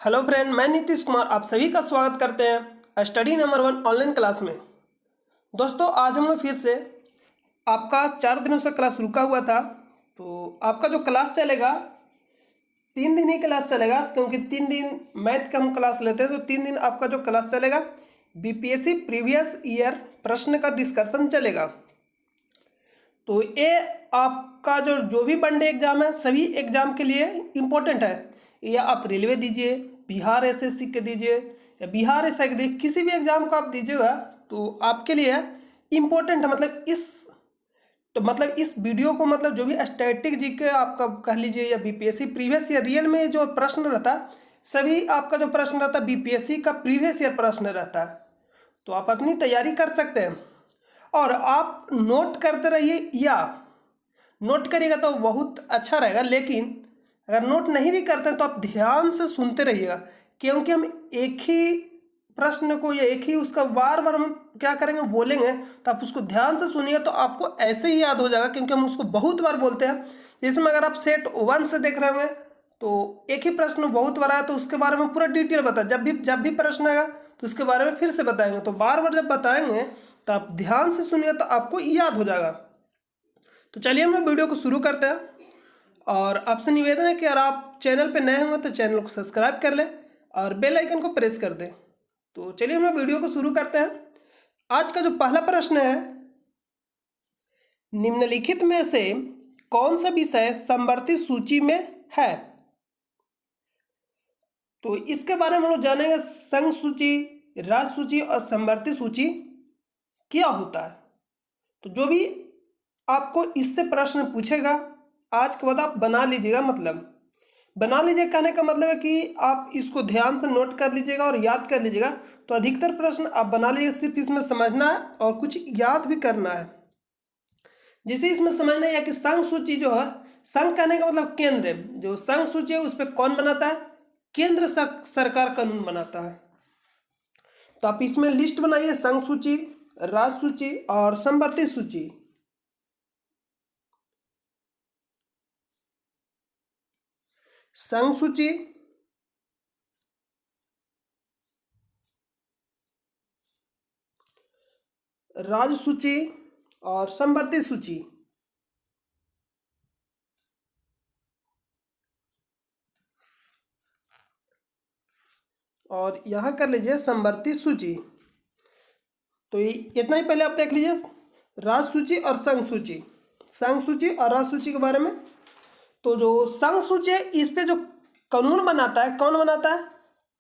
Hello friend, मैं नीतीश कुमार आप सभी का स्वागत करते हैं स्टडी नंबर 1 ऑनलाइन क्लास में। दोस्तों, आज हम लोग फिर से आपका 4 दिनों से क्लास रुका हुआ था, तो आपका जो क्लास चलेगा 3 दिन ही क्लास चलेगा, क्योंकि 3 दिन मैथ का हम क्लास लेते हैं। तो 3 दिन आपका जो क्लास चलेगा बीपीएससी प्रीवियस ईयर प्रश्न का डिस्कशन चलेगा। तो ये आपका जो जो भी वनडे एग्ज़ाम है सभी एग्ज़ाम के लिए इम्पोर्टेंट है। या आप रेलवे दीजिए, बिहार एसएससी के दीजिए या बिहार एसआई के दीजिए, किसी भी एग्ज़ाम को आप दीजिएगा तो आपके लिए इम्पोर्टेंट है। मतलब इस वीडियो को जो भी स्टैटिक जीके आपका कह लीजिए या बीपीएससी प्रीवियस ईयर रियल में जो प्रश्न रहता है, सभी आपका जो प्रश्न रहता है बीपीएससी का प्रीवियस ईयर प्रश्न रहता है। तो आप अपनी तैयारी कर सकते हैं और आप नोट करते रहिए, या नोट करिएगा तो बहुत अच्छा रहेगा। लेकिन अगर नोट नहीं भी करते हैं तो आप ध्यान से सुनते रहिएगा, क्योंकि हम एक ही प्रश्न को या एक ही उसका बार बार हम क्या करेंगे, बोलेंगे। तो आप उसको ध्यान से सुनिएगा तो आपको ऐसे ही याद हो जाएगा, क्योंकि हम उसको बहुत बार बोलते हैं। इसमें अगर आप सेट 1 से देख रहे होंगे तो एक ही प्रश्न बहुत बार आया तो उसके बारे में पूरा डिटेल बताए। जब भी प्रश्न आएगा तो उसके बारे में फिर से बताएंगे। तो बार बार जब बताएंगे तो आप ध्यान से सुनिएगा तो आपको याद हो जाएगा। तो चलिए हम लोग वीडियो को शुरू करते हैं। और आपसे निवेदन है कि अगर आप चैनल पे नए होंगे तो चैनल को सब्सक्राइब कर लें और बेल आइकन को प्रेस कर दें। तो चलिए हम लोग वीडियो को शुरू करते हैं। आज का जो पहला प्रश्न है, निम्नलिखित में से कौन सा विषय समवर्ती सूची में है? तो इसके बारे में हम लोग जानेंगे। संघ सूची, राज्य सूची और समवर्ती सूची क्या होता है। तो जो भी आपको इससे प्रश्न पूछेगा आज के बाद आप बना लीजिएगा। बना लीजिए कहने का मतलब है कि आप इसको ध्यान से नोट कर लीजिएगा और याद कर लीजिएगा। तो अधिकतर प्रश्न आप बना लीजिए, सिर्फ इसमें समझना है और कुछ याद भी करना है। जैसे इसमें समझना है कि संघ सूची जो है, संघ कहने का मतलब केंद्र है। जो संघ सूची है उस पर कौन बनाता है? केंद्र सरकार कानून बनाता है। तो आप इसमें लिस्ट बनाइए, संघ सूची, राज्य सूची और समवर्ती सूची। संघ सूची, राज्य सूची और समवर्ती सूची। और यहां कर लीजिए समवर्ती सूची। तो इतना ही पहले आप देख लीजिए राज्य सूची और संघ सूची। संघ सूची और राज्य सूची के बारे में। तो जो संघ सूची है इस पे जो कानून बनाता है, कौन बनाता है?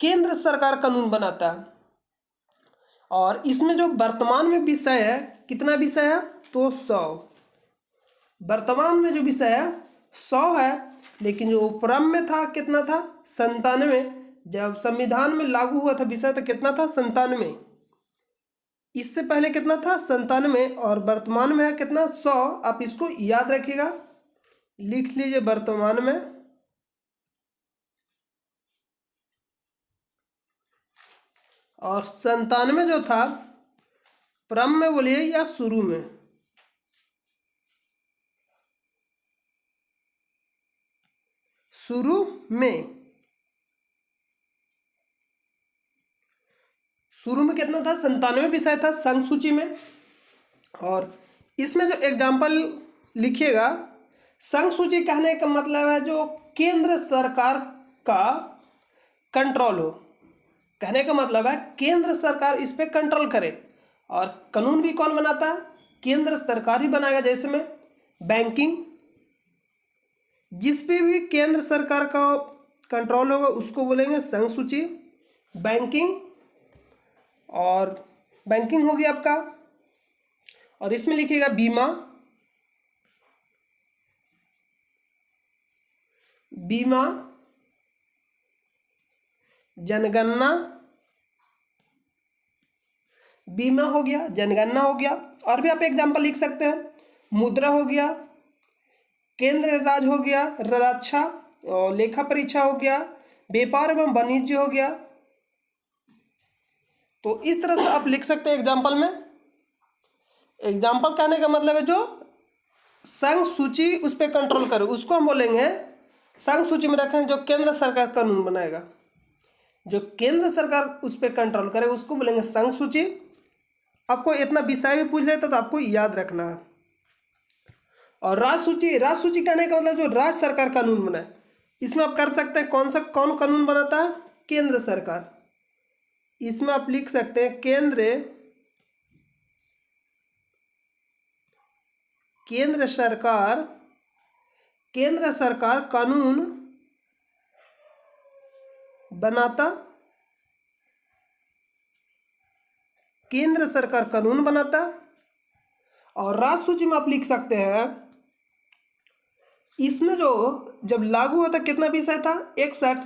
केंद्र सरकार कानून बनाता है। और इसमें जो वर्तमान में विषय है, कितना विषय है? तो 100। वर्तमान में जो विषय है 100 है, लेकिन जो प्रारंभ में था कितना था? 97। जब संविधान में लागू हुआ था विषय तो कितना था? 97। इससे पहले कितना था? 97। और वर्तमान में है कितना? 100। आप इसको याद रखिएगा, लिख लीजिए वर्तमान में। और 97 जो था प्रारंभ में बोलिए या शुरू में? शुरू में। शुरू में कितना था? 97 विषय था संघ सूची में। और इसमें जो एग्जाम्पल लिखिएगा, संघ सूची कहने का मतलब है जो केंद्र सरकार का कंट्रोल हो। कहने का मतलब है केंद्र सरकार इस पे कंट्रोल करे। और कानून भी कौन बनाता है? केंद्र सरकार ही बनाएगा। जैसे में बैंकिंग, जिस पे भी केंद्र सरकार का कंट्रोल होगा उसको बोलेंगे संघ सूची। बैंकिंग, और बैंकिंग हो गया आपका। और इसमें लिखिएगा बीमा, बीमा, जनगणना, बीमा हो गया, जनगणना हो गया। और भी आप एग्जाम्पल लिख सकते हैं, मुद्रा हो गया, केंद्र राज हो गया, रक्षा और लेखा परीक्षा हो गया, व्यापार एवं वाणिज्य हो गया। तो इस तरह से आप लिख सकते हैं एग्जाम्पल में। एग्जाम्पल कहने का मतलब है जो संघ सूची उस पर कंट्रोल करे उसको हम बोलेंगे संघ सूची में रखें, जो केंद्र सरकार कानून बनाएगा। जो केंद्र सरकार उस पर कंट्रोल करे उसको बोलेंगे संघ सूची। आपको इतना विषय भी पूछ लेता तो आपको याद रखना है। और राज्य सूची कहने का मतलब जो राज्य सरकार कानून बनाए, इसमें आप कर सकते हैं कौन कानून बनाता है? केंद्र सरकार। इसमें आप लिख सकते हैं केंद्र सरकार कानून बनाता, केंद्र सरकार कानून बनाता। और राज्य सूची में आप लिख सकते हैं, इसमें जो जब लागू हुआ था कितना विषय था? 61,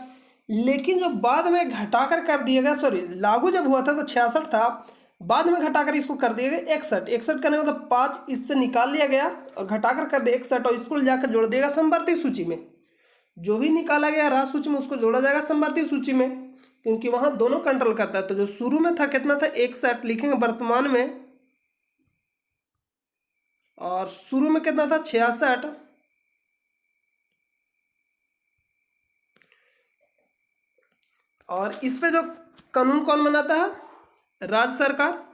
लेकिन जो बाद में घटाकर कर दिया गया, सॉरी लागू जब हुआ था तो 66 था, बाद में घटाकर इसको कर दिया गया 61। 61 करने का मतलब 5 इससे निकाल लिया गया और घटाकर कर दिया 61, और इसको जाकर जोड़ देगा समवर्ती सूची में। जो भी निकाला गया राज्य सूची में उसको जोड़ा जाएगा समवर्ती सूची में, क्योंकि वहां दोनों कंट्रोल करता है। तो जो शुरू में था कितना था? 61 लिखेंगे वर्तमान में, और शुरू में कितना था? 66। और इस पे जो कानून कौन बनाता है? राज्य सरकार।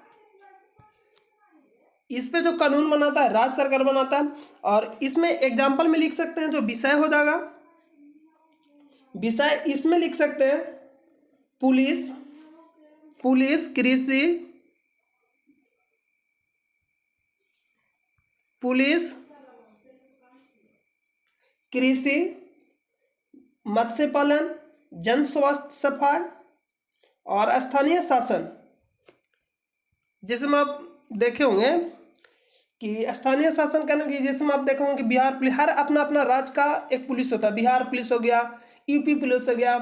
इस पे जो कानून बनाता है राज्य सरकार बनाता है। और इसमें एग्जाम्पल में लिख सकते हैं, जो विषय हो जाएगा, विषय इसमें लिख सकते हैं पुलिस, कृषि, मत्स्य पालन, जन स्वास्थ्य सफाई और स्थानीय शासन। जिसमें आप देखे होंगे कि स्थानीय शासन करने की, जिसमें आप देखे होंगे कि बिहार पुलिस, हर अपना अपना राज्य का एक पुलिस होता है। बिहार पुलिस हो गया, यूपी पुलिस हो गया,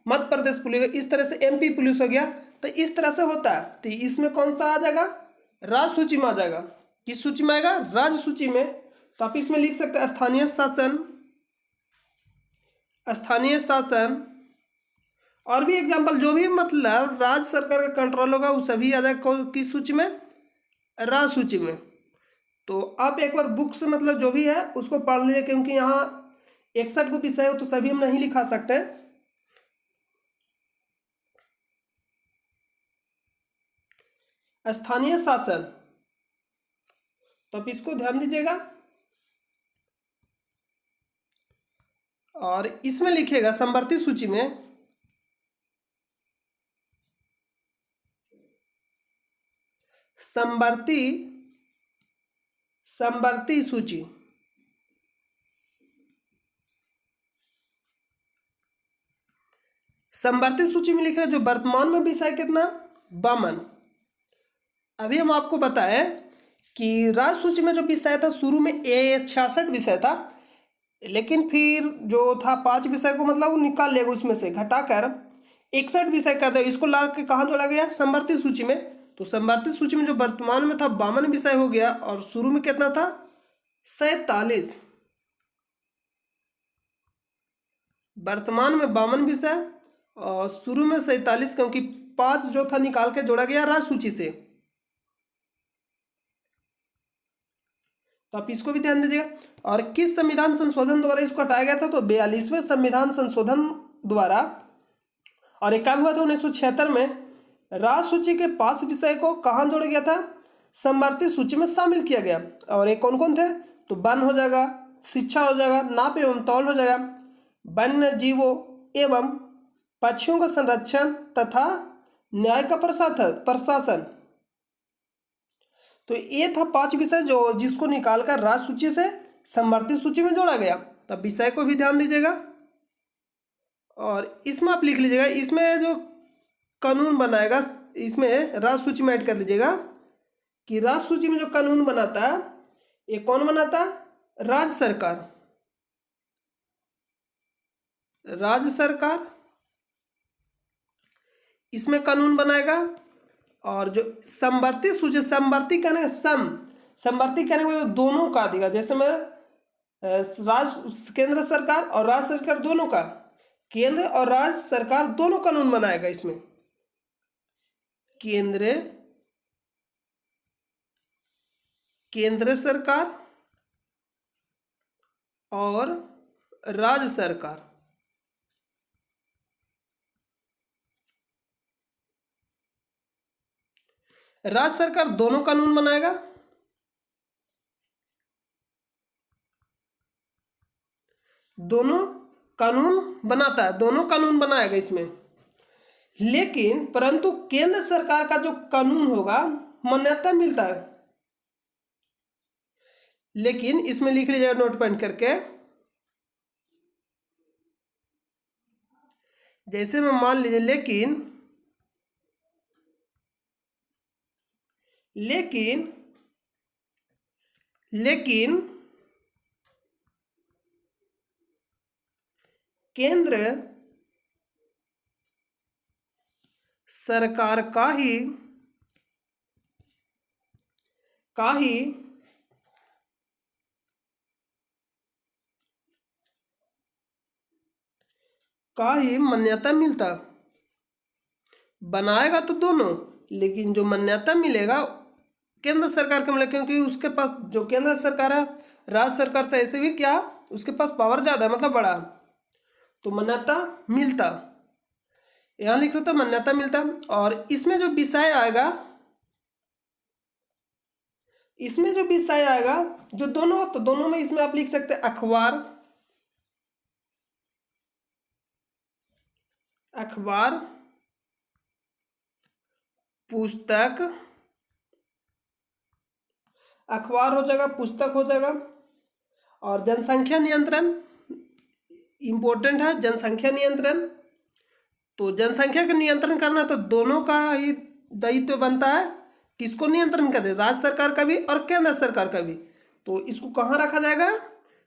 मध्य प्रदेश पुलिस, इस तरह से एमपी पुलिस हो गया। तो इस तरह से होता है। तो इसमें कौन सा आ जाएगा? राज्य सूची में आ जाएगा। किस सूची में आएगा? राज्य सूची में। तो आप इसमें लिख सकते हैं स्थानीय शासन। और भी एग्जाम्पल, जो भी मतलब राज्य सरकार का कंट्रोल होगा वो सभी आ जाएगा किस सूची में? राज्य सूची में। तो आप एक बार बुक से मतलब जो भी है उसको पढ़ लीजिए, क्योंकि यहाँ 61 को विषय हो तो सभी हम नहीं लिखा सकते। स्थानीय शासन, तो आप इसको ध्यान दीजिएगा। और इसमें लिखिएगा समवर्ती सूची में समवर्ती सूची। समवर्ती सूची में लिखा जो वर्तमान में विषय कितना? 52। अभी हम आपको बताएं कि राज्य सूची में जो विषय था शुरू में 66 विषय था, लेकिन फिर जो था 5 विषय को मतलब वो निकाल लेगा, उसमें से घटाकर 61 विषय कर दे। इसको ला के कहाँ जोड़ा गया? समवर्ती सूची में। तो समवर्ती सूची में जो वर्तमान में था 52 विषय हो गया, और शुरू में कितना था? 47। वर्तमान में 52 विषय और शुरू में 47, क्योंकि 5 जो था निकाल के जोड़ा गया राज्य सूची से। तो आप इसको भी ध्यान दीजिएगा। और किस संविधान संशोधन द्वारा इसको हटाया गया था? तो 42वें संविधान संशोधन द्वारा। और एक कब हुआ था? 1976 में। राज्य सूची के 5 विषय को कहाँ जोड़ा गया था? समवर्ती सूची में शामिल किया गया। और ये कौन कौन थे? तो वन हो जाएगा, शिक्षा हो जाएगा, नाप एवं तौल हो जाएगा, वन्य जीवों एवं पक्षियों का संरक्षण तथा न्याय का प्रशासन। तो ये था 5 विषय जो जिसको निकालकर राज्य सूची से समवर्ती सूची में जोड़ा गया। तब विषय को भी ध्यान दीजिएगा। और इसमें आप लिख लीजिएगा, इसमें जो कानून बनाएगा इसमें राज्य सूची में ऐड कर लीजिएगा कि राज्य सूची में जो कानून बनाता है ये कौन बनाता है? राज्य सरकार इसमें कानून बनाएगा। और जो समवर्ती सूची, समवर्ती कहने का दोनों का देगा। जैसे मैं केंद्र सरकार और राज्य सरकार दोनों का, केंद्र और राज्य सरकार दोनों कानून बनाएगा। इसमें केंद्र सरकार और राज्य सरकार राज्य सरकार दोनों कानून बनाएगा, दोनों कानून बनाता है, दोनों कानून बनाएगा इसमें। लेकिन परंतु केंद्र सरकार का जो कानून होगा मान्यता मिलता है। लेकिन इसमें लिख लीजिएगा नोट पॉइंट करके, जैसे मैं मान लीजिए लेकिन लेकिन लेकिन केंद्र सरकार का ही मान्यता मिलता, बनाएगा तो दोनों, लेकिन जो मान्यता मिलेगा केंद्र सरकार को मिलेगा, क्योंकि उसके पास जो केंद्र सरकार है राज्य सरकार से ऐसे भी क्या उसके पास पावर ज़्यादा है, मतलब बड़ा, तो मान्यता मिलता, यहाँ लिख सकते मान्यता मिलता। और इसमें जो विषय आएगा, इसमें जो विषय आएगा जो दोनों, तो दोनों में इसमें आप लिख सकते हैं अखबार, पुस्तक, अखबार हो जाएगा, पुस्तक हो जाएगा। और जनसंख्या नियंत्रण इंपॉर्टेंट है, जनसंख्या नियंत्रण, तो जनसंख्या का नियंत्रण करना तो दोनों का ही दायित्व बनता है, किसको नियंत्रण करे, राज्य सरकार का भी और केंद्र सरकार का भी। तो इसको कहाँ रखा जाएगा,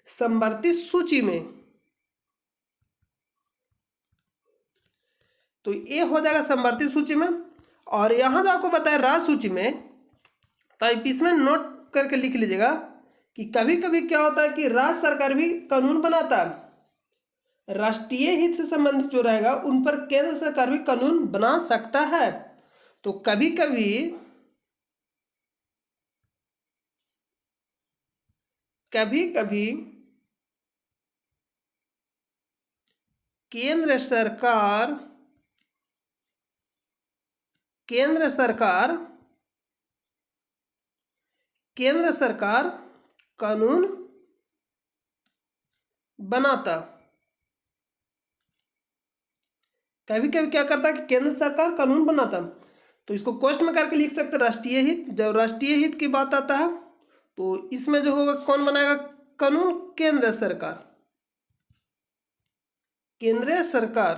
समवर्ती सूची में। तो ये हो जाएगा समवर्ती सूची में। और यहाँ जो आपको बताया राज्य सूची में, तो आप इसमें नोट करके लिख लीजिएगा कि कभी कभी क्या होता है कि राज्य सरकार भी कानून बनाता है, राष्ट्रीय हित से संबंधित जो रहेगा उन पर केंद्र सरकार भी कानून बना सकता है। तो कभी कभी केंद्र सरकार कानून बनाता, कभी कभी क्या करता है कि केंद्र सरकार कानून बनाता। तो इसको क्वेश्चन में करके लिख सकते हैं राष्ट्रीय हित। जब राष्ट्रीय हित की बात आता है तो इसमें जो होगा कौन बनाएगा कानून, केंद्र सरकार, केंद्रीय सरकार।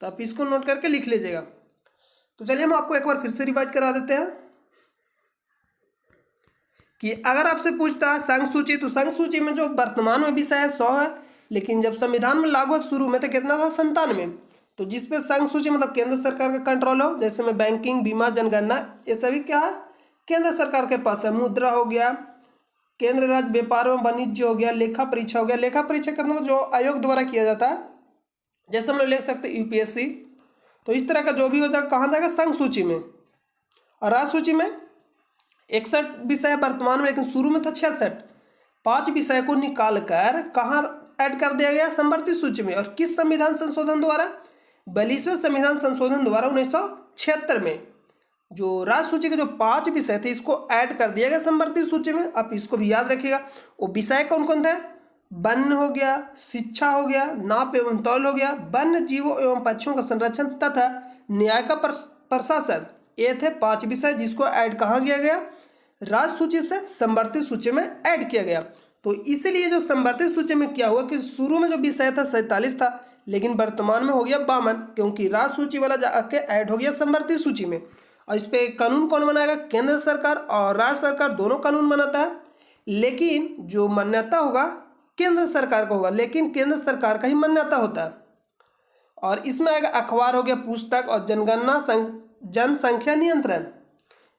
तो आप इसको नोट करके लिख लीजिएगा। तो चलिए हम आपको एक बार फिर से रिवाइज करा देते हैं कि अगर आपसे पूछता है संघ सूची, तो संघ सूची में जो वर्तमान में विषय है 100 है, लेकिन जब संविधान में लागू शुरू में तो कितना था 97। तो जिसपे संघ सूची मतलब केंद्र सरकार का कंट्रोल हो, जैसे में बैंकिंग, बीमा, जनगणना, ये सभी क्या है केंद्र सरकार के पास है। मुद्रा हो गया, केंद्र राज्य व्यापार एवं वाणिज्य हो गया, लेखा परीक्षा हो गया। लेखा परीक्षा का मतलब जो आयोग द्वारा किया जाता है, जैसे हम लोग ले सकते हैं यूपीएससी। तो इस तरह का जो भी हो जाएगा कहाँ जाएगा संघ सूची में। और राज्य सूची में 61 विषय वर्तमान में, लेकिन शुरू में था 66। 5 विषय को निकाल कर कहाँ ऐड कर दिया गया समवर्ती सूची में। और किस संविधान संशोधन द्वारा, 42वें संविधान संशोधन द्वारा 1976 में जो राज्य सूची के जो 5 विषय थे इसको ऐड कर दिया गया समवर्ती सूची में। आप इसको भी याद रखिएगा। वो विषय कौन कौन थे, वन हो गया, शिक्षा हो गया, नाप एवं तौल हो गया, वन्य जीवों एवं पक्षियों का संरक्षण तथा न्याय का प्रशासन। ये थे 5 विषय जिसको ऐड कहाँ किया गया, राज्य सूची से समवर्ती सूची में ऐड किया गया। तो इसीलिए जो समवर्ती सूची में क्या हुआ कि शुरू में जो विषय था 47 था, लेकिन वर्तमान में हो गया 52, क्योंकि राज्य सूची वाला जाके ऐड हो गया समवर्ती सूची में। और इस पर कानून कौन बनाएगा, केंद्र सरकार और राज्य सरकार दोनों कानून बनाता है, लेकिन जो मान्यता होगा केंद्र सरकार का होगा, लेकिन केंद्र सरकार का ही मान्यता होता है। और इसमें आएगा अखबार हो गया, पुस्तक, और जनगणना, जनसंख्या नियंत्रण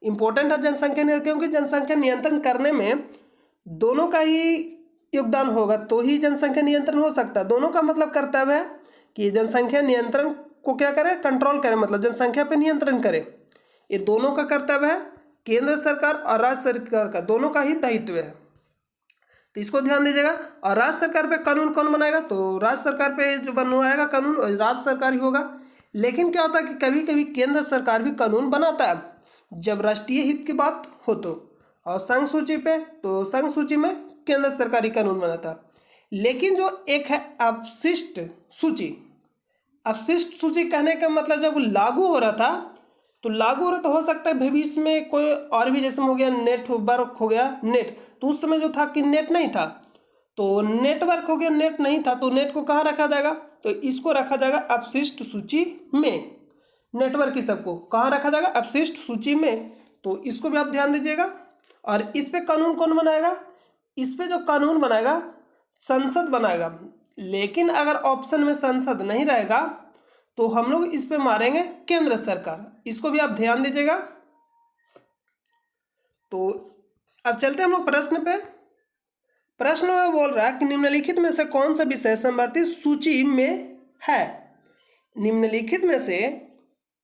इंपॉर्टेंट है। जनसंख्या नियंत्रण, क्योंकि जनसंख्या नियंत्रण करने में दोनों का ही योगदान होगा तो ही जनसंख्या नियंत्रण हो सकता है। दोनों का मतलब कर्तव्य है कि जनसंख्या नियंत्रण को क्या करे, कंट्रोल करे, मतलब जनसंख्या पे नियंत्रण करे। ये दोनों का कर्तव्य है, केंद्र सरकार और राज्य सरकार का दोनों का ही दायित्व है। तो इसको ध्यान दीजिएगा। और राज्य सरकार पे कानून कौन बनाएगा, तो राज्य सरकार पे जो बनवाएगा कानून राज्य सरकार ही होगा। लेकिन क्या होता है कि कभी कभी केंद्र सरकार भी कानून बनाता है जब राष्ट्रीय हित की बात हो तो, और संघ सूची पे तो संघ सूची में केंद्र सरकारी कानून बनाता है। लेकिन जो एक है अपशिष्ट सूची, अपशिष्ट सूची कहने का मतलब जब लागू हो रहा था तो लागू हो रहा तो हो सकता है भविष्य में कोई और भी, जैसे हो गया नेटवर्क हो गया नेट, तो उस समय जो था कि नेट नहीं था, तो नेटवर्क हो गया नेट नहीं था, तो नेट को कहाँ रखा जाएगा, तो इसको रखा जाएगा अपशिष्ट सूची में। नेटवर्क की सबको कहाँ रखा जाएगा, अपशिष्ट सूची में। तो इसको भी आप ध्यान दीजिएगा। और इस पे कानून कौन बनाएगा, इस पे जो कानून बनाएगा संसद बनाएगा। लेकिन अगर ऑप्शन में संसद नहीं रहेगा तो हम लोग इस पे मारेंगे केंद्र सरकार, इसको भी आप ध्यान दीजिएगा। तो अब चलते हैं हम लोग प्रश्न पे। प्रश्न में बोल रहा है कि निम्नलिखित में से कौन सा विषय समवर्ती सूची में है। निम्नलिखित में से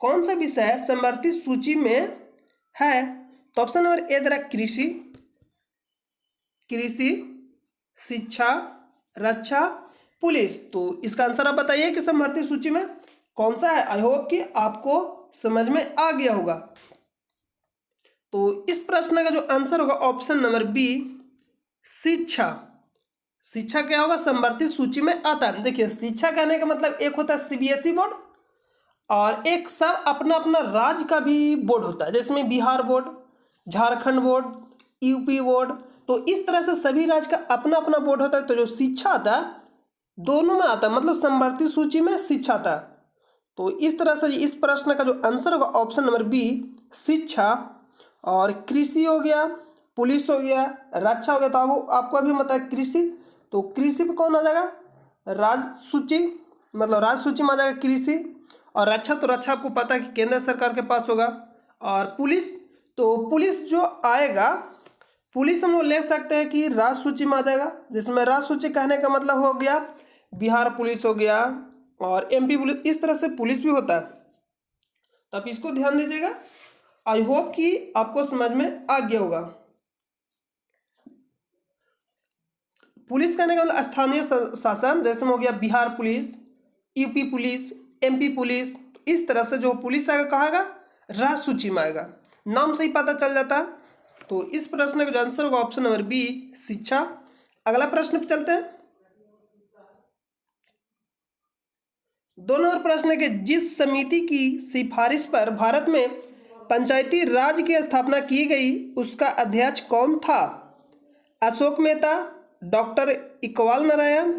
कौन सा विषय समवर्ती सूची में है, तो ऑप्शन नंबर ए दे रहा कृषि, कृषि, शिक्षा, रक्षा, पुलिस। तो इसका आंसर आप बताइए कि समवर्ती सूची में कौन सा है। आई होप कि आपको समझ में आ गया होगा। तो इस प्रश्न का जो आंसर होगा ऑप्शन नंबर बी, शिक्षा। शिक्षा क्या होगा, समवर्ती सूची में आता है। देखिए शिक्षा कहने का मतलब एक होता है सीबीएसई बोर्ड और एक सब अपना अपना राज्य का भी बोर्ड होता है, जिसमें Bihar board, Jharkhand board, UP board. तो इस तरह से सभी राज्य का अपना अपना बोर्ड होता है। तो जो शिक्षा आता है दोनों में आता है, मतलब समवर्ती सूची में शिक्षा आता है। तो इस तरह से इस प्रश्न का जो आंसर होगा ऑप्शन नंबर बी, शिक्षा। और कृषि हो गया, पुलिस हो गया, रक्षा हो गया। तो आपको अभी बताया कृषि, तो कृषि पे कौन आ जाएगा, राज्य सूची, मतलब राज्य सूची में आ जाएगा कृषि। और रक्षा, तो रक्षा आपको पता है कि केंद्र सरकार के पास होगा। और पुलिस, तो पुलिस जो आएगा, पुलिस हम लोग ले सकते हैं कि राज्य सूची में आ जाएगा, जिसमें राज्य सूची कहने का मतलब हो गया बिहार पुलिस हो गया और एमपी पुलिस, इस तरह से पुलिस भी होता है। तो आप इसको ध्यान दीजिएगा। आई होप कि आपको समझ में आ गया होगा। पुलिस कहने का मतलब स्थानीय शासन, जैसे में हो गया Bihar police, UP police, MP police. तो इस तरह से जो पुलिस आएगा कहाँ आएगा, राज्य सूची में आएगा। नाम से ही पता चल जाता है। तो इस प्रश्न का जो आंसर होगा ऑप्शन नंबर बी, शिक्षा। अगला प्रश्न पे चलते हैं। 2 नंबर प्रश्न है कि जिस समिति की सिफारिश पर भारत में पंचायती राज की स्थापना की गई उसका अध्यक्ष कौन था। अशोक मेहता, डॉक्टर इकबाल नारायण,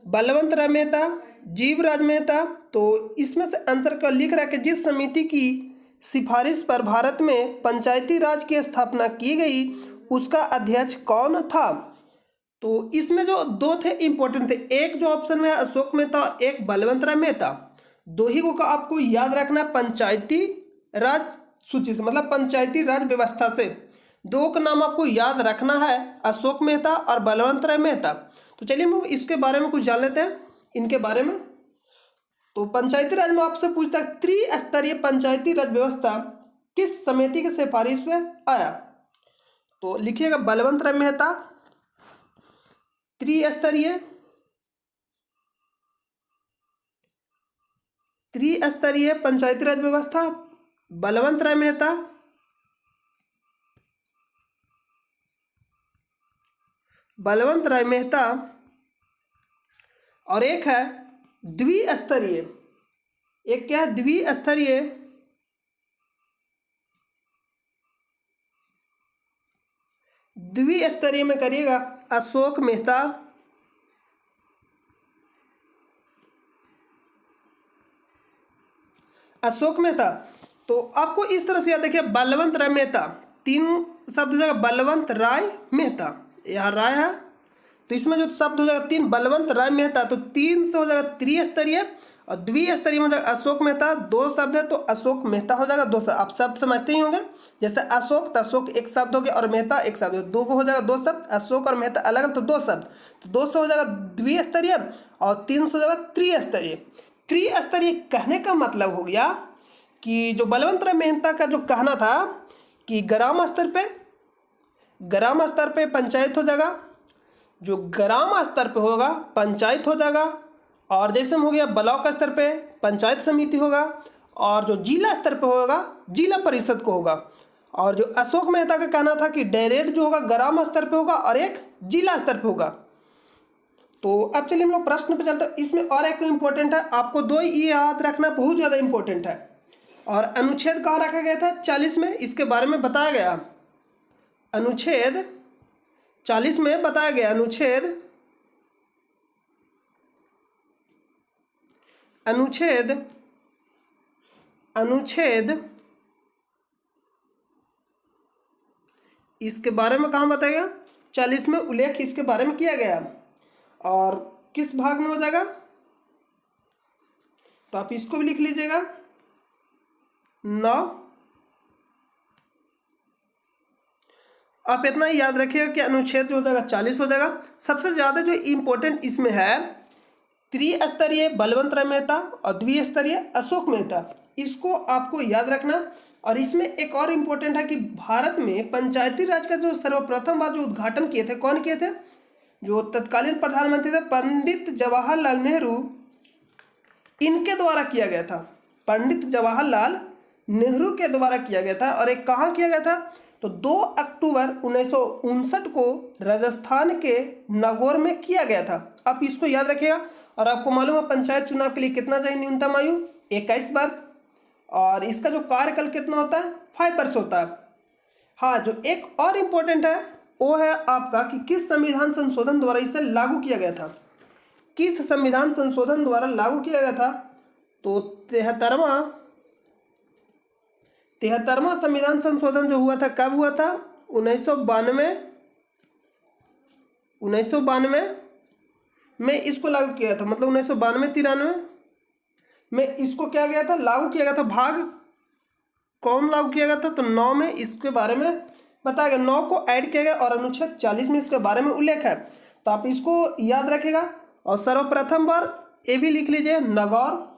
बलवंत राय मेहता, जीवराज मेहता। तो इसमें से आंसर का लिख रहा है कि जिस समिति की सिफारिश पर भारत में पंचायती राज की स्थापना की गई उसका अध्यक्ष कौन था। तो इसमें जो 2 थे इंपॉर्टेंट थे, एक जो ऑप्शन में है अशोक मेहता, एक बलवंत राय मेहता। 2 ही को आपको याद रखना है पंचायती राज सूची से, मतलब पंचायती राज व्यवस्था से। 2 का नाम आपको याद रखना है, अशोक मेहता और बलवंत राय मेहता। तो चलिए हम इसके बारे में कुछ जान लेते हैं, इनके बारे में। तो पंचायती राज में आपसे पूछता है त्रिस्तरीय पंचायती राज व्यवस्था किस समिति की सिफारिश में आया। तो लिखिएगा बलवंत राय मेहता, त्रिस्तरीय पंचायती राज व्यवस्था, बलवंत राय मेहता, और एक है द्विस्तरीय। एक क्या है, द्विस्तरीय। द्विस्तरीय में करिएगा अशोक मेहता, अशोक मेहता। तो आपको इस तरह से याद देखिए बलवंत राय मेहता, 3 शब्द हो जाएगा बलवंत राय मेहता, यहाँ राय है तो इसमें जो शब्द हो जाएगा 3 बलवंत राय मेहता। तो 3 से हो जाएगा त्रिस्तरीय और द्विस्तरीय में हो जाएगा अशोक मेहता। 2 शब्द है तो अशोक मेहता हो जाएगा 2 शब्द। आप शब्द समझते ही होंगे, जैसे अशोक तो अशोक एक शब्द हो गया और मेहता एक शब्द, 2 को हो जाएगा 2 शब्द। अशोक और मेहता अलग अलग तो 2 शब्द, तो 2 से हो जाएगा द्विस्तरीय और 3 से हो जाएगा त्रिस्तरीय। त्रिस्तरीय कहने का मतलब हो गया कि जो बलवंत राय मेहता का जो कहना था कि ग्राम स्तर पे पंचायत हो जाएगा, जो ग्राम स्तर पे होगा पंचायत हो जाएगा, और जैसे हो गया ब्लॉक स्तर पे पंचायत समिति होगा, और जो जिला स्तर पे होगा जिला परिषद को होगा। और जो अशोक मेहता का कहना था कि डायरेक्ट जो होगा ग्राम स्तर पे होगा और एक जिला स्तर पे होगा। तो अब चलिए हम लोग प्रश्न पे चलते हैं। इसमें और एक इम्पोर्टेंट है, आपको दो ये याद रखना बहुत ज़्यादा इम्पोर्टेंट है। और अनुच्छेद कहाँ रखा गया था? 40 में, इसके बारे में बताया गया। अनुच्छेद 40 में बताया गया, अनुच्छेद इसके बारे में कहाँ बताया गया? 40 में उल्लेख इसके बारे में किया गया। और किस भाग में हो जाएगा? तो आप इसको भी लिख लीजिएगा 9। आप इतना ही याद रखिएगा कि अनुच्छेद जो हो जाएगा 40 हो जाएगा। सबसे ज़्यादा जो इम्पोर्टेंट इसमें है त्रिस्तरीय बलवंत राय मेहता और द्विस्तरीय अशोक मेहता, इसको आपको याद रखना। और इसमें एक और इम्पोर्टेंट है कि भारत में पंचायती राज का जो सर्वप्रथम बार जो उद्घाटन किए थे, कौन किए थे? जो तत्कालीन प्रधानमंत्री थे पंडित जवाहरलाल नेहरू, इनके द्वारा किया गया था। पंडित जवाहरलाल नेहरू के द्वारा किया गया था। और एक कहाँ किया गया था? तो 2 अक्टूबर 1959 को राजस्थान के नागौर में किया गया था। आप इसको याद रखिएगा। और आपको मालूम है पंचायत चुनाव के लिए कितना चाहिए न्यूनतम आयु? 21 वर्ष। और इसका जो कार्यकाल कितना होता है? 5 वर्ष होता है। हाँ, जो एक और इम्पोर्टेंट है वो है आपका कि किस संविधान संशोधन द्वारा इसे लागू किया गया था? किस संविधान संशोधन द्वारा लागू किया गया था? तो 73वां संविधान संशोधन जो हुआ था, कब हुआ था? 1992 में इसको लागू किया था। मतलब 1992-93 में इसको क्या गया था? लागू किया गया था। भाग कौन लागू किया गया था? तो 9 में इसके बारे में बताया गया। 9 को ऐड किया गया और अनुच्छेद 40 में इसके बारे में उल्लेख है। तो आप इसको याद रखेगा। और सर्वप्रथम बार ये भी लिख लीजिए नागौर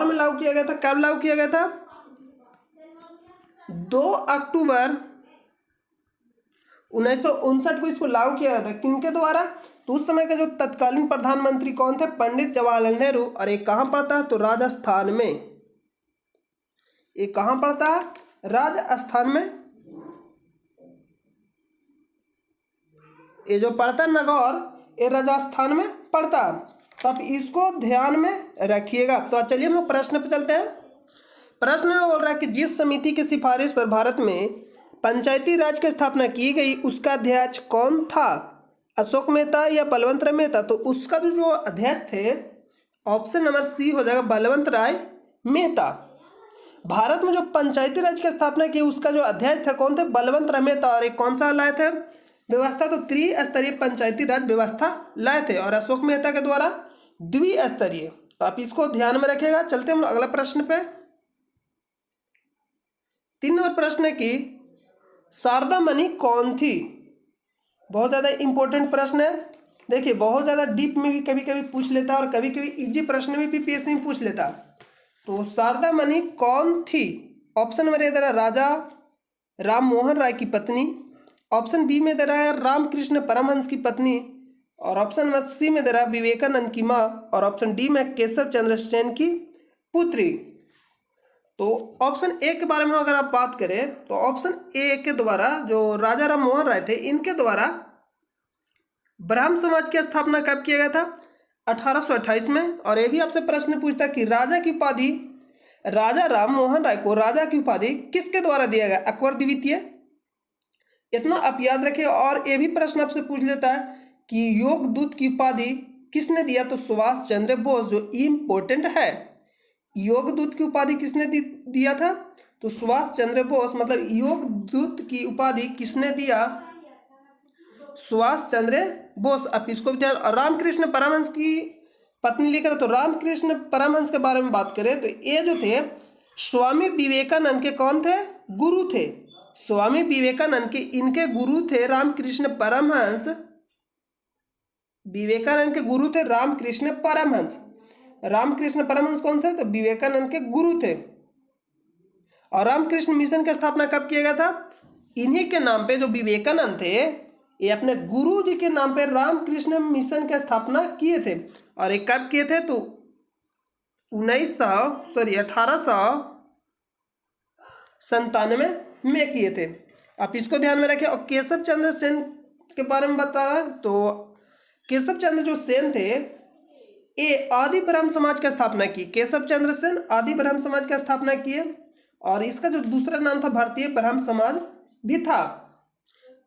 में लागू किया गया था। कब लागू किया गया था? 2 अक्टूबर 1959 को इसको लागू किया गया था। किनके द्वारा? तो उस समय के जो तत्कालीन प्रधानमंत्री कौन थे? पंडित जवाहरलाल नेहरू। और ये कहाँ पड़ता है? तो राजस्थान में। ये कहाँ पड़ता है? राजस्थान में। ये जो पड़ता है नागौर, ये राजस्थान में पड़ता है। तो आप इसको ध्यान में रखिएगा। तो चलिए हम प्रश्न पे चलते हैं। प्रश्न में बोल रहा है कि जिस समिति की सिफारिश पर भारत में पंचायती राज की स्थापना की गई उसका अध्यक्ष कौन था? अशोक मेहता या बलवंत राय मेहता? तो उसका जो अध्यक्ष थे, ऑप्शन नंबर सी हो जाएगा, बलवंत राय मेहता। भारत में जो पंचायती राज की स्थापना की उसका जो अध्यक्ष थे कौन थे? बलवंत राय मेहता। और एक कौन सा लाए थे व्यवस्था? तो त्रिस्तरीय पंचायती राज व्यवस्था लाए थे। और अशोक मेहता के द्वारा द्विस्तरीय। तो आप इसको ध्यान में रखिएगा। चलते हम अगला प्रश्न पे। 3 नंबर प्रश्न है कि शारदा मणि कौन थी? बहुत ज़्यादा इंपॉर्टेंट प्रश्न है। देखिए, बहुत ज़्यादा डीप में भी कभी कभी पूछ लेता है और कभी कभी इजी प्रश्न में भी पीएससी में पूछ लेता है। तो शारदा मणि कौन थी? ऑप्शन नंबर ए दे रहा है राजा राम मोहन राय की पत्नी। ऑप्शन बी में दे रहा है रामकृष्ण परमहंस की पत्नी। और ऑप्शन नंबर सी में दे रहा है विवेकानंद की माँ। और ऑप्शन डी में केशव चंद्र सेन की पुत्री। तो ऑप्शन ए के बारे में अगर आप बात करें तो ऑप्शन ए के द्वारा जो राजा राम मोहन राय थे, इनके द्वारा ब्राह्मण समाज की स्थापना कब किया गया था? 1828 में। और ये भी आपसे प्रश्न पूछता कि राजा की उपाधि, राजा राम मोहन राय को राजा की उपाधि किसके द्वारा दिया गया? अकबर द्वितीय। इतना आप याद रखिए। और ये भी प्रश्न आपसे पूछ लेता है कि योग दूत की उपाधि किसने दिया? तो सुभाष चंद्र बोस, जो इम्पोर्टेंट है। योग दूत की उपाधि किसने दिया था? तो सुभाष चंद्र बोस। मतलब योग दूत की उपाधि किसने दिया? सुभाष चंद्र बोस। आप इसको भी ध्यान। रामकृष्ण परमहंस की पत्नी लेकर, तो रामकृष्ण परमहंस के बारे में बात करें तो ये जो थे स्वामी विवेकानंद के कौन थे? गुरु थे। स्वामी विवेकानंद के इनके गुरु थे रामकृष्ण परमहंस। विवेकानंद के गुरु थे रामकृष्ण परमहंस। रामकृष्ण परमहंस कौन थे? तो विवेकानंद के गुरु थे। और रामकृष्ण मिशन की स्थापना कब किया गया था? इन्हीं के नाम पे जो विवेकानंद थे ये अपने गुरु जी के नाम पे रामकृष्ण मिशन की स्थापना किए थे। और ये कब किए थे? तो 1897 में किए थे। आप इसको ध्यान में रखें। और केशव चंद्र सेन के बारे में बताया तो केशव चंद्र जो सेन थे ये आदि ब्रह्म समाज की स्थापना की। केशव चंद्र सेन आदि ब्रह्म समाज की स्थापना किए। और इसका जो दूसरा नाम था भारतीय ब्रह्म समाज भी था।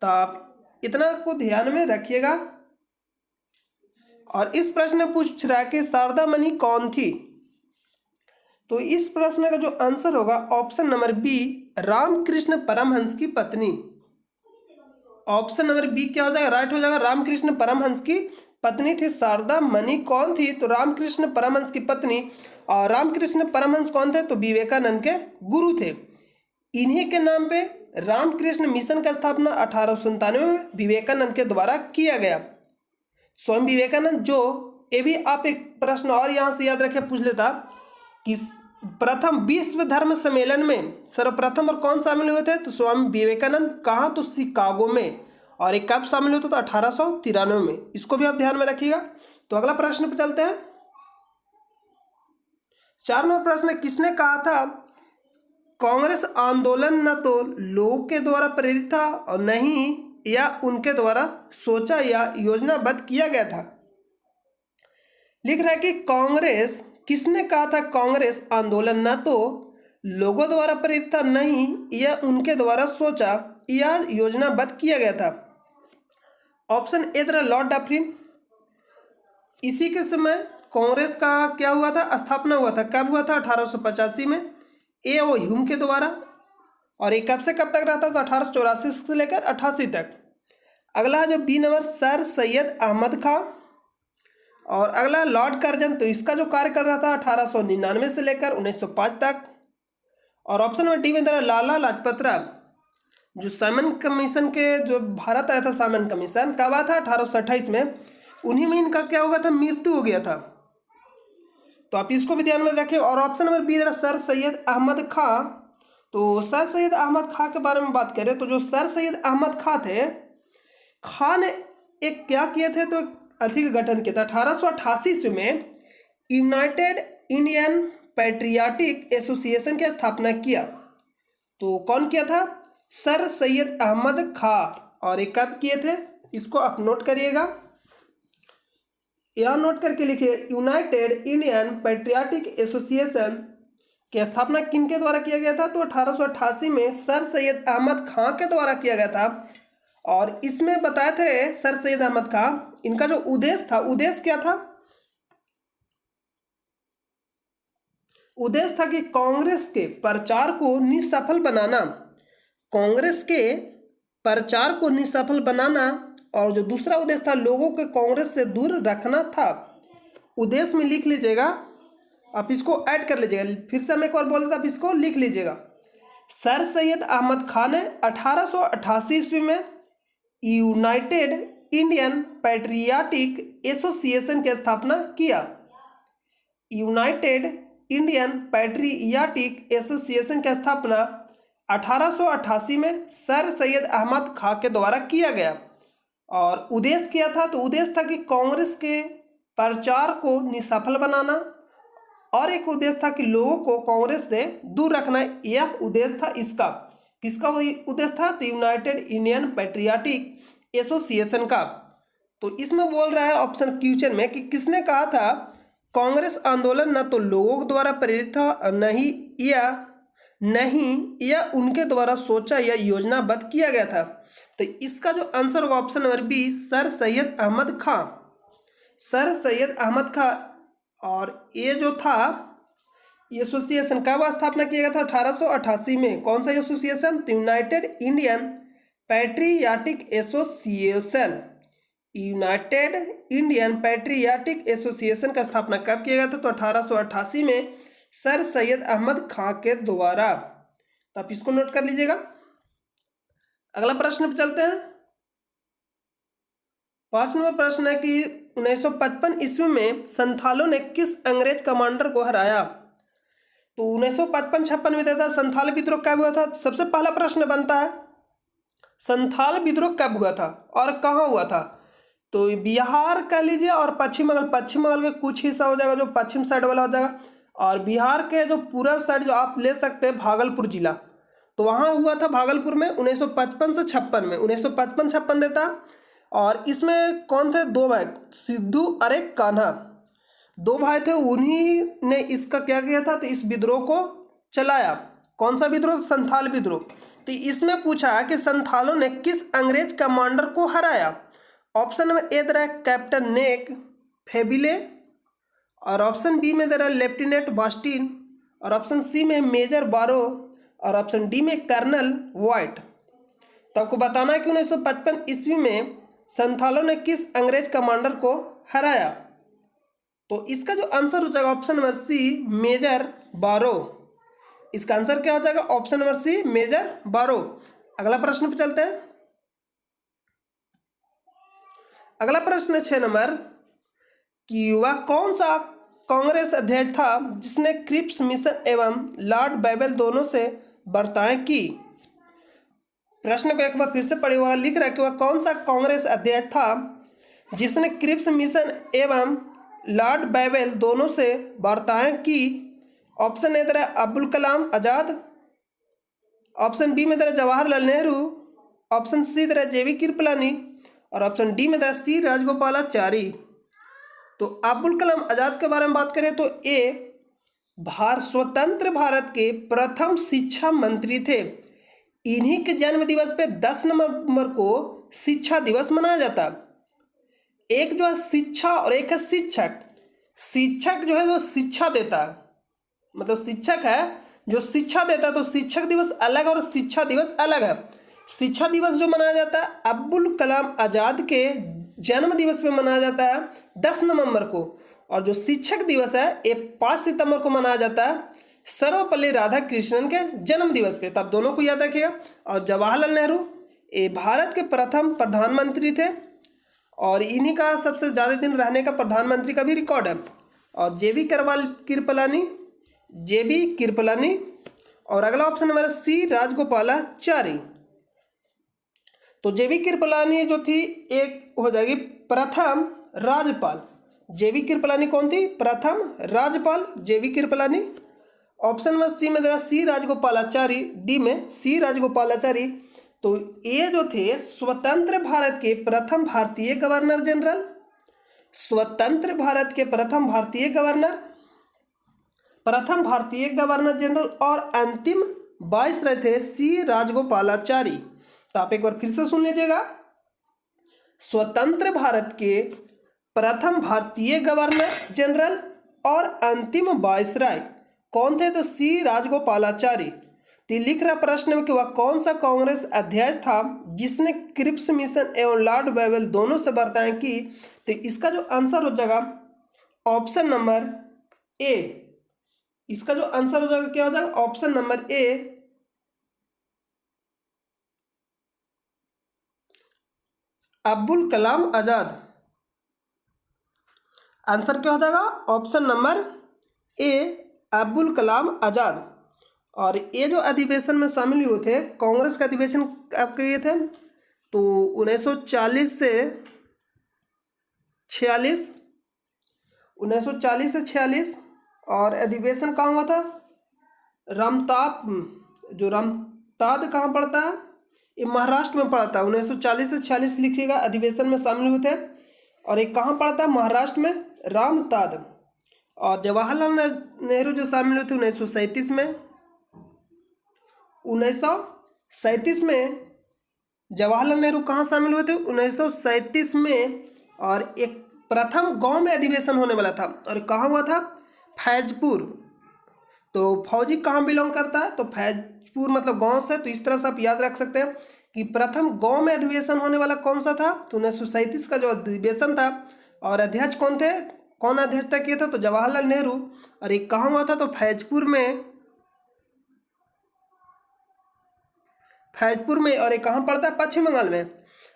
तो आप इतना को ध्यान में रखिएगा। और इस प्रश्न में पूछ रहा है कि शारदा मणि कौन थी? तो इस प्रश्न का जो आंसर होगा option number B, Ramakrishna Paramahansa की पत्नी। ऑप्शन नंबर बी क्या हो जाएगा? राइट हो जाएगा। रामकृष्ण परमहंस की पत्नी थी शारदा मणि। कौन थी? तो रामकृष्ण परमहंस की पत्नी। और रामकृष्ण परमहंस कौन थे? तो विवेकानंद के गुरु थे। इन्हीं के नाम पे रामकृष्ण मिशन का स्थापना 1897 में विवेकानंद के द्वारा किया गया। स्वयं विवेकानंद जो, ये भी आप एक प्रश्न और यहाँ से याद रखे पूछ लेता कि प्रथम विश्व धर्म सम्मेलन में सर्वप्रथम और कौन शामिल हुए थे? तो स्वामी विवेकानंद। कहाँ? तो शिकागो में। और एक कब शामिल हुए थे? तो 1893 में। इसको भी आप ध्यान में रखिएगा। तो अगला प्रश्न पर चलते हैं। 4 नंबर प्रश्न, किसने कहा था कांग्रेस आंदोलन न तो लोगों के द्वारा प्रेरित था और नहीं या उनके द्वारा सोचा या योजनाबद्ध किया गया था? लिख रहा है कि कांग्रेस, किसने कहा था कांग्रेस आंदोलन न तो लोगों द्वारा प्रेरित था नहीं या उनके द्वारा सोचा या योजनाबद्ध किया गया था? ऑप्शन ए तरह लॉर्ड डफरिन। इसी के समय कांग्रेस का क्या हुआ था? स्थापना हुआ था। कब हुआ था? 1885 में। ए ओ ह्यूम के द्वारा। और ये कब से कब तक रहता? तो 1884 से लेकर 88 तक। अगला जो B number, sir Syed Ahmad Khan. और अगला लॉर्ड कर्जन। तो इसका जो कार्य कर रहा था 1899 से लेकर 1905 तक। और ऑप्शन नंबर डी में तरह लाला लाजपत राय, जो साइमन कमीशन के जो भारत आया था, साइमन कमीशन कब आया था? 1828 में। उन्हीं में इनका क्या हो गया था? मृत्यु हो गया था। तो आप इसको भी ध्यान में रखें। और ऑप्शन नंबर बी जरा सर सैयद अहमद खां। तो सर सैयद अहमद खां के बारे में बात करें तो जो सर सैयद अहमद खां थे, खां ने एक क्या किए थे? तो अथी का गठन किया था 1888 में यूनाइटेड इंडियन पैट्रियाटिक एसोसिएशन की स्थापना किया। तो कौन किया था? सर सैयद अहमद खां। और ये कब किए थे? इसको आप नोट करिएगा, यह नोट करके लिखिए। यूनाइटेड इंडियन पैट्रियाटिक एसोसिएशन की स्थापना किन के द्वारा किया गया था? तो 1888 में सर सैयद अहमद खां के द्वारा किया गया था। और इसमें बताए थे सर सैयद अहमद खां, इनका जो उद्देश्य था, उद्देश्य क्या था? उद्देश्य था कि कांग्रेस के प्रचार को निसफल बनाना। कांग्रेस के प्रचार को निसफल बनाना। और जो दूसरा उद्देश्य था, लोगों के कांग्रेस से दूर रखना था। उद्देश्य में लिख लीजिएगा, आप इसको ऐड कर लीजिएगा। फिर से मैं एक बार बोल देता, आप इसको लिख लीजिएगा। सर सैयद अहमद खान ने 1888 ईस्वी में यूनाइटेड इंडियन पैट्रियाटिक एसोसिएशन की स्थापना किया। यूनाइटेड इंडियन पैट्रियाटिक एसोसिएशन की स्थापना 1888 में सर सैयद अहमद खां के द्वारा किया गया। और उद्देश्य क्या था? तो उद्देश्य था कि कांग्रेस के प्रचार को निसफल बनाना। और एक उद्देश्य था कि लोगों को कांग्रेस से दूर रखना। यह उद्देश्य था इसका। किसका उद्देश्य था? तो यूनाइटेड इंडियन पैट्रियाटिक एसोसिएशन का। तो इसमें बोल रहा है ऑप्शन क्वेश्चन में कि किसने कहा था कांग्रेस आंदोलन न तो लोगों द्वारा प्रेरित था नहीं या उनके द्वारा सोचा या योजनाबद्ध किया गया था? तो इसका जो आंसर होगा option number B, sir Syed Ahmad Khan. Sir Syed Ahmad Khan. और ये जो था एसोसिएशन कब स्थापना किया गया था? 1888 में। कौन सा association? United Indian patriotic association. United Indian patriotic association का स्थापना कब किया गया था? तो 1888 में सर सैयद अहमद खां के द्वारा। तो आप इसको नोट कर लीजिएगा। अगला प्रश्न पर चलते हैं। 5 नंबर प्रश्न है कि 1955 ईस्वी में संथालों ने किस अंग्रेज कमांडर को हराया? तो 1955-56 में था संथाल विद्रोह कब हुआ था? सबसे पहला प्रश्न बनता है संथाल विद्रोह कब हुआ था और कहाँ हुआ था? तो बिहार कह लीजिए और पश्चिम बंगाल के कुछ हिस्सा हो जाएगा जो पश्चिम साइड वाला हो जाएगा, और बिहार के जो पूर्व साइड जो आप ले सकते हैं भागलपुर जिला, तो वहाँ हुआ था भागलपुर में 1955 से 56 में, 1955-56 देता। और इसमें कौन थे? दो भाई, सिद्धू और एक कान्हा, दो भाई थे, उन्हीं ने इसका क्या किया था, तो इस विद्रोह को चलाया। कौन सा विद्रोह? संथाल विद्रोह। तो इसमें पूछा कि संथालों ने किस अंग्रेज कमांडर को हराया? ऑप्शन नंबर ए दे रहा है कैप्टन नेक फेबिले, और ऑप्शन बी में दे रहा है लेफ्टिनेंट बास्टिन, और ऑप्शन सी में मेजर बारो, और ऑप्शन डी में कर्नल वाइट। तो आपको बताना है कि 1955 ईस्वी में संथालों ने किस अंग्रेज कमांडर को हराया। तो इसका जो आंसर हो जाएगा ऑप्शन नंबर सी मेजर बारो। इसका आंसर क्या हो जाएगा? ऑप्शन नंबर सी मेजर बारो। अगला प्रश्न पे चलते हैं। अगला प्रश्न है 6 नंबर कि वह कौन सा कांग्रेस अध्यक्ष था जिसने क्रिप्स मिशन एवं लॉर्ड बैबल दोनों से वार्ताएं की? प्रश्न को एक बार फिर से पढ़े हुआ लिख रहा है कि वह कौन सा कांग्रेस अध्यक्ष था जिसने क्रिप्स मिशन एवं लॉर्ड बैबल दोनों से वार्ताएं की? ऑप्शन ए दे रहा है अब्दुल कलाम आजाद, ऑप्शन बी में दे रहा है जवाहरलाल नेहरू, ऑप्शन सी दे रहा है जेवी कृपलानी, और ऑप्शन डी में दे रहा है सी राजगोपालाचारी। तो अब्दुल कलाम आजाद के बारे में बात करें तो ये स्वतंत्र भारत के प्रथम शिक्षा मंत्री थे। इन्हीं के जन्म दिवस पे 10 नवंबर को शिक्षा दिवस मनाया जाता। एक जो है शिक्षा और एक है शिक्षक। शिक्षक जो है वो शिक्षा देता है, मतलब शिक्षक है जो शिक्षा देता है, तो शिक्षक दिवस अलग और शिक्षा दिवस अलग है। शिक्षा दिवस जो मनाया जाता है अब्दुल कलाम आजाद के जन्म दिवस पे मनाया जाता है 10 नवंबर को, और जो शिक्षक दिवस है ये 5 सितंबर को मनाया जाता है सर्वपल्ली राधाकृष्णन के जन्म दिवस पे। तब दोनों को याद रखिएगा। और जवाहरलाल नेहरू ये भारत के प्रथम प्रधानमंत्री थे, और इन्हीं का सबसे ज़्यादा दिन रहने का प्रधानमंत्री का भी रिकॉर्ड है। और जेबी कृपलानी, और अगला ऑप्शन नंबर सी राजगोपालाचारी। तो जेबी कृपलानी जो थी एक हो जाएगी प्रथम राज्यपाल। जेबी कृपलानी कौन थी? प्रथम राज्यपाल जेबी कृपलानी। ऑप्शन नंबर सी में दे रहा सी राजगोपालाचारी, डी में सी राजगोपालाचारी। तो ये जो थे स्वतंत्र भारत के प्रथम भारतीय गवर्नर जनरल, स्वतंत्र भारत के प्रथम भारतीय गवर्नर जनरल, और अंतिम वाइसरॉय थे सी राजगोपालाचारी। तो आप एक बार फिर से सुन लीजिएगा। स्वतंत्र भारत के प्रथम भारतीय गवर्नर जनरल और अंतिम वाइसरॉय कौन थे? तो सी राजगोपालाचारी। तो लिख रहा प्रश्न में कि वह कौन सा कांग्रेस अध्यक्ष था जिसने क्रिप्स मिशन एवं लॉर्ड बैबल दोनों से वार्ताएं की? तो इसका जो आंसर हो जाएगा ऑप्शन नंबर ए। इसका जो आंसर हो जाएगा क्या हो जाएगा? Option number A Abdul Kalam Azad. Answer क्या हो जाएगा? Option number A Abdul Kalam Azad. और ये जो अधिवेशन में शामिल हुए थे, कांग्रेस का अधिवेशन कब किए थे? तो 1940 से 46, और अधिवेशन कहाँ हुआ था? रामताप, जो रामताद कहाँ पड़ता है? ये महाराष्ट्र में पड़ा था। 1940 से 46 लिखिएगा, अधिवेशन में शामिल हुए थे, और ये कहाँ पड़ता है? महाराष्ट्र में, रामताद। और जवाहरलाल नेहरू जो शामिल हुए थे 1937 में, 1937 में जवाहरलाल नेहरू कहाँ शामिल हुए थे? 1937 में। और एक प्रथम गांव में अधिवेशन होने वाला था, और कहाँ हुआ था? फैजपुर। तो फौजी कहाँ बिलोंग करता है? तो फैजपुर मतलब गांव से। तो इस तरह से आप याद रख सकते हैं कि प्रथम गांव में अधिवेशन होने वाला कौन सा था? तो 1937 का जो अधिवेशन था, और अध्यक्ष कौन थे? कौन अध्यक्षता किया था? तो जवाहरलाल नेहरू। और एक कहाँ हुआ था? तो फैजपुर में, और एक कहाँ पड़ता है? पश्चिम बंगाल में।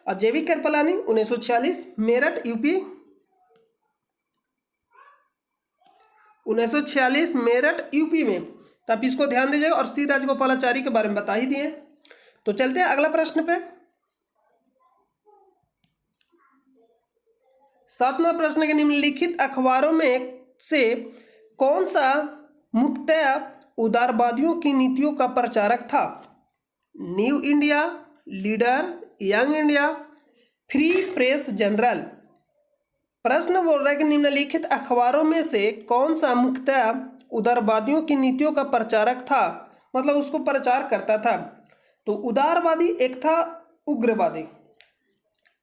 और जेबी कृपलानी 1946 मेरठ यूपी, 1946 मेरठ यूपी में। तो आप इसको ध्यान दीजिएगा। और सी राजगोपालाचारी के बारे में बता ही दिए। तो चलते हैं अगला प्रश्न पे। 7वां प्रश्न है कि निम्नलिखित अखबारों में से कौन सा मुख्यतया उदारवादियों की नीतियों का प्रचारक था? New India, leader, young India, free Press, general. प्रश्न बोल रहा है कि निम्नलिखित अखबारों में से कौन सा मुख्यतया उदारवादियों की नीतियों का प्रचारक था, मतलब उसको प्रचार करता था। तो उदारवादी एक था उग्रवादी,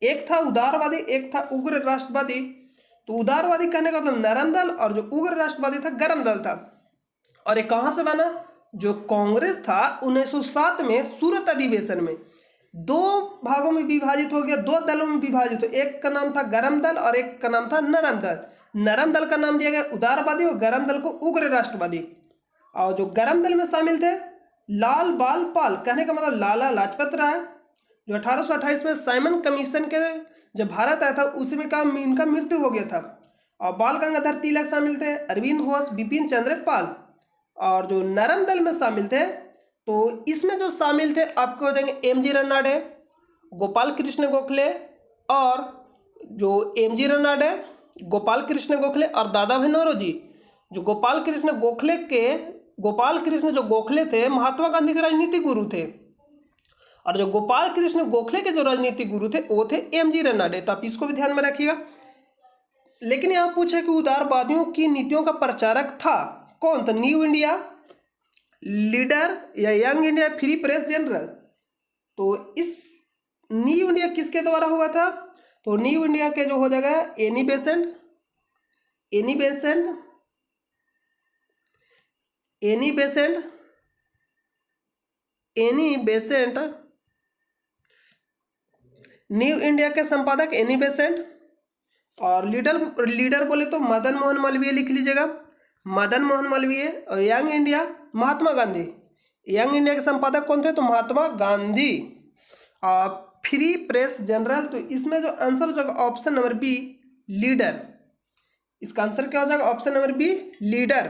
एक था उदारवादी, एक था उग्र राष्ट्रवादी। तो उदारवादी कहने का मतलब नरम दल, और जो उग्र राष्ट्रवादी था गरम दल था। और ये कहाँ से बना? जो कांग्रेस था 1907 में सूरत अधिवेशन में दो भागों में विभाजित हो गया, दो दलों में विभाजित हो। एक का नाम था गरम दल और एक का नाम था नरम दल। नरम दल का नाम दिया गया उदारवादी और गरम दल को उग्र राष्ट्रवादी। और जो गरम दल में शामिल थे लाल बाल पाल, कहने का मतलब लाला लाजपत राय, जो 1828 में साइमन कमीशन के जब भारत आया था उसमें का इनका मृत्यु हो गया था। और बाल गंगाधर तिलक शामिल थे, अरविंद घोष, बिपिन चंद्र पाल। और जो नरम दल में शामिल थे तो इसमें जो शामिल थे आपको हो जाएंगे एम.जी. रनाडे, गोपाल कृष्ण गोखले, और जो एम.जी. रनाडे, गोपाल कृष्ण गोखले और दादा भाई नौरोजी। जो गोपाल कृष्ण जो गोखले थे महात्मा गांधी के राजनीतिक गुरु थे, और जो गोपाल कृष्ण गोखले के जो राजनीतिक गुरु थे वो थे एम.जी. रनाडे। तो आप इसको भी ध्यान में रखिएगा। लेकिन यहाँ पूछा कि उदारवादियों की नीतियों का प्रचारक था कौन? था न्यू इंडिया, लीडर या young India, free Press, Journal. तो इस न्यू इंडिया किसके द्वारा हुआ था? तो न्यू इंडिया के जो हो जाएगा एनी बेसेंट, न्यू इंडिया के संपादक एनी बेसेंट। और लीडर बोले तो मदन मोहन मालवीय लिख लीजिएगा, मदन मोहन मालवीय। और Young India Mahatma Gandhi. Young India के संपादक कौन थे? तो Mahatma Gandhi. Free Press, Journal. तो इसमें जो आंसर हो जाएगा ऑप्शन नंबर बी, लीडर। इसका आंसर क्या हो जाएगा? Option number B, Leader.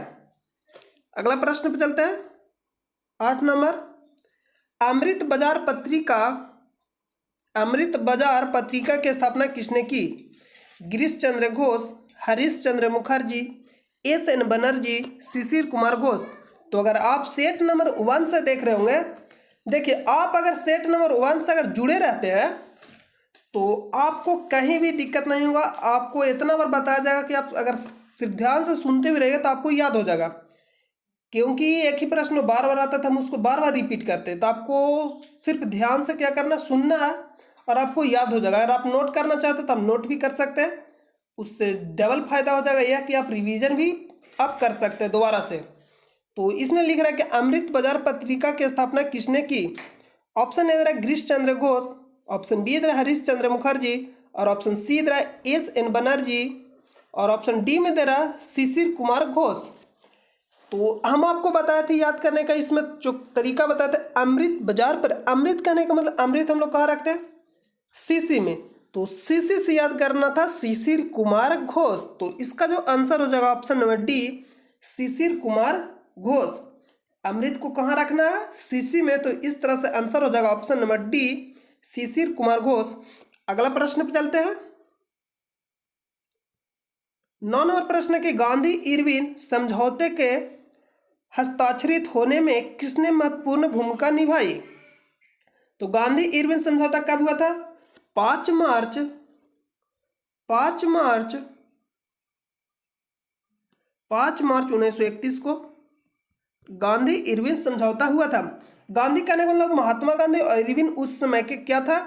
अगला प्रश्न पे चलते हैं। 8 नंबर, अमृत बाजार पत्रिका की स्थापना किसने की? गिरीश चंद्र घोष, हरीश चंद्र मुखर्जी, एस.एन. बनर्जी, शिशिर कुमार घोष। तो अगर आप सेट नंबर 1 से देख रहे होंगे, देखिए आप अगर सेट नंबर 1 से अगर जुड़े रहते हैं तो आपको कहीं भी दिक्कत नहीं होगा। आपको इतना बार बताया जाएगा कि आप अगर सिर्फ ध्यान से सुनते हुए रहेंगे तो आपको याद हो जाएगा, क्योंकि एक ही प्रश्न बार बार आता था, हम उसको बार बार रिपीट करते। तो आपको सिर्फ ध्यान से क्या करना, सुनना है और आपको याद हो जाएगा। अगर आप नोट करना चाहते हो तो आप नोट भी कर सकते हैं, उससे डबल फायदा हो जाएगा यह कि आप रिवीजन भी आप कर सकते हैं दोबारा से। तो इसमें लिख रहा है कि अमृत बाजार पत्रिका की स्थापना किसने की? ऑप्शन ए दे रहा है गिरीश चंद्र घोष, ऑप्शन बी दे रहा है हरीश चंद्र मुखर्जी, और ऑप्शन सी दे रहा है एस.एन. बनर्जी, और ऑप्शन डी में दे रहा है शिशिर कुमार घोष। तो हम आपको बताए थे याद करने का, इसमें जो तरीका बताए थे अमृत बाजार पर। अमृत कहने का मतलब अमृत हम लोग कहाँ रखते हैं? सीसी में। तो सीसी से याद करना था शिशिर कुमार घोष। तो इसका जो आंसर हो जाएगा option number D, Shishir Kumar Ghosh. अमृत को कहाँ रखना है? सीसी में। तो इस तरह से आंसर हो जाएगा option number D, Shishir Kumar Ghosh. अगला प्रश्न पे चलते हैं। 9 नंबर प्रश्न के गांधी इरविन समझौते के हस्ताक्षरित होने में किसने महत्वपूर्ण भूमिका निभाई? तो गांधी इरविन समझौता कब हुआ था? 5 मार्च 1931 को गांधी इरविन समझौता हुआ था। गांधी कहने का मतलब महात्मा गांधी, और इरविन उस समय के क्या था?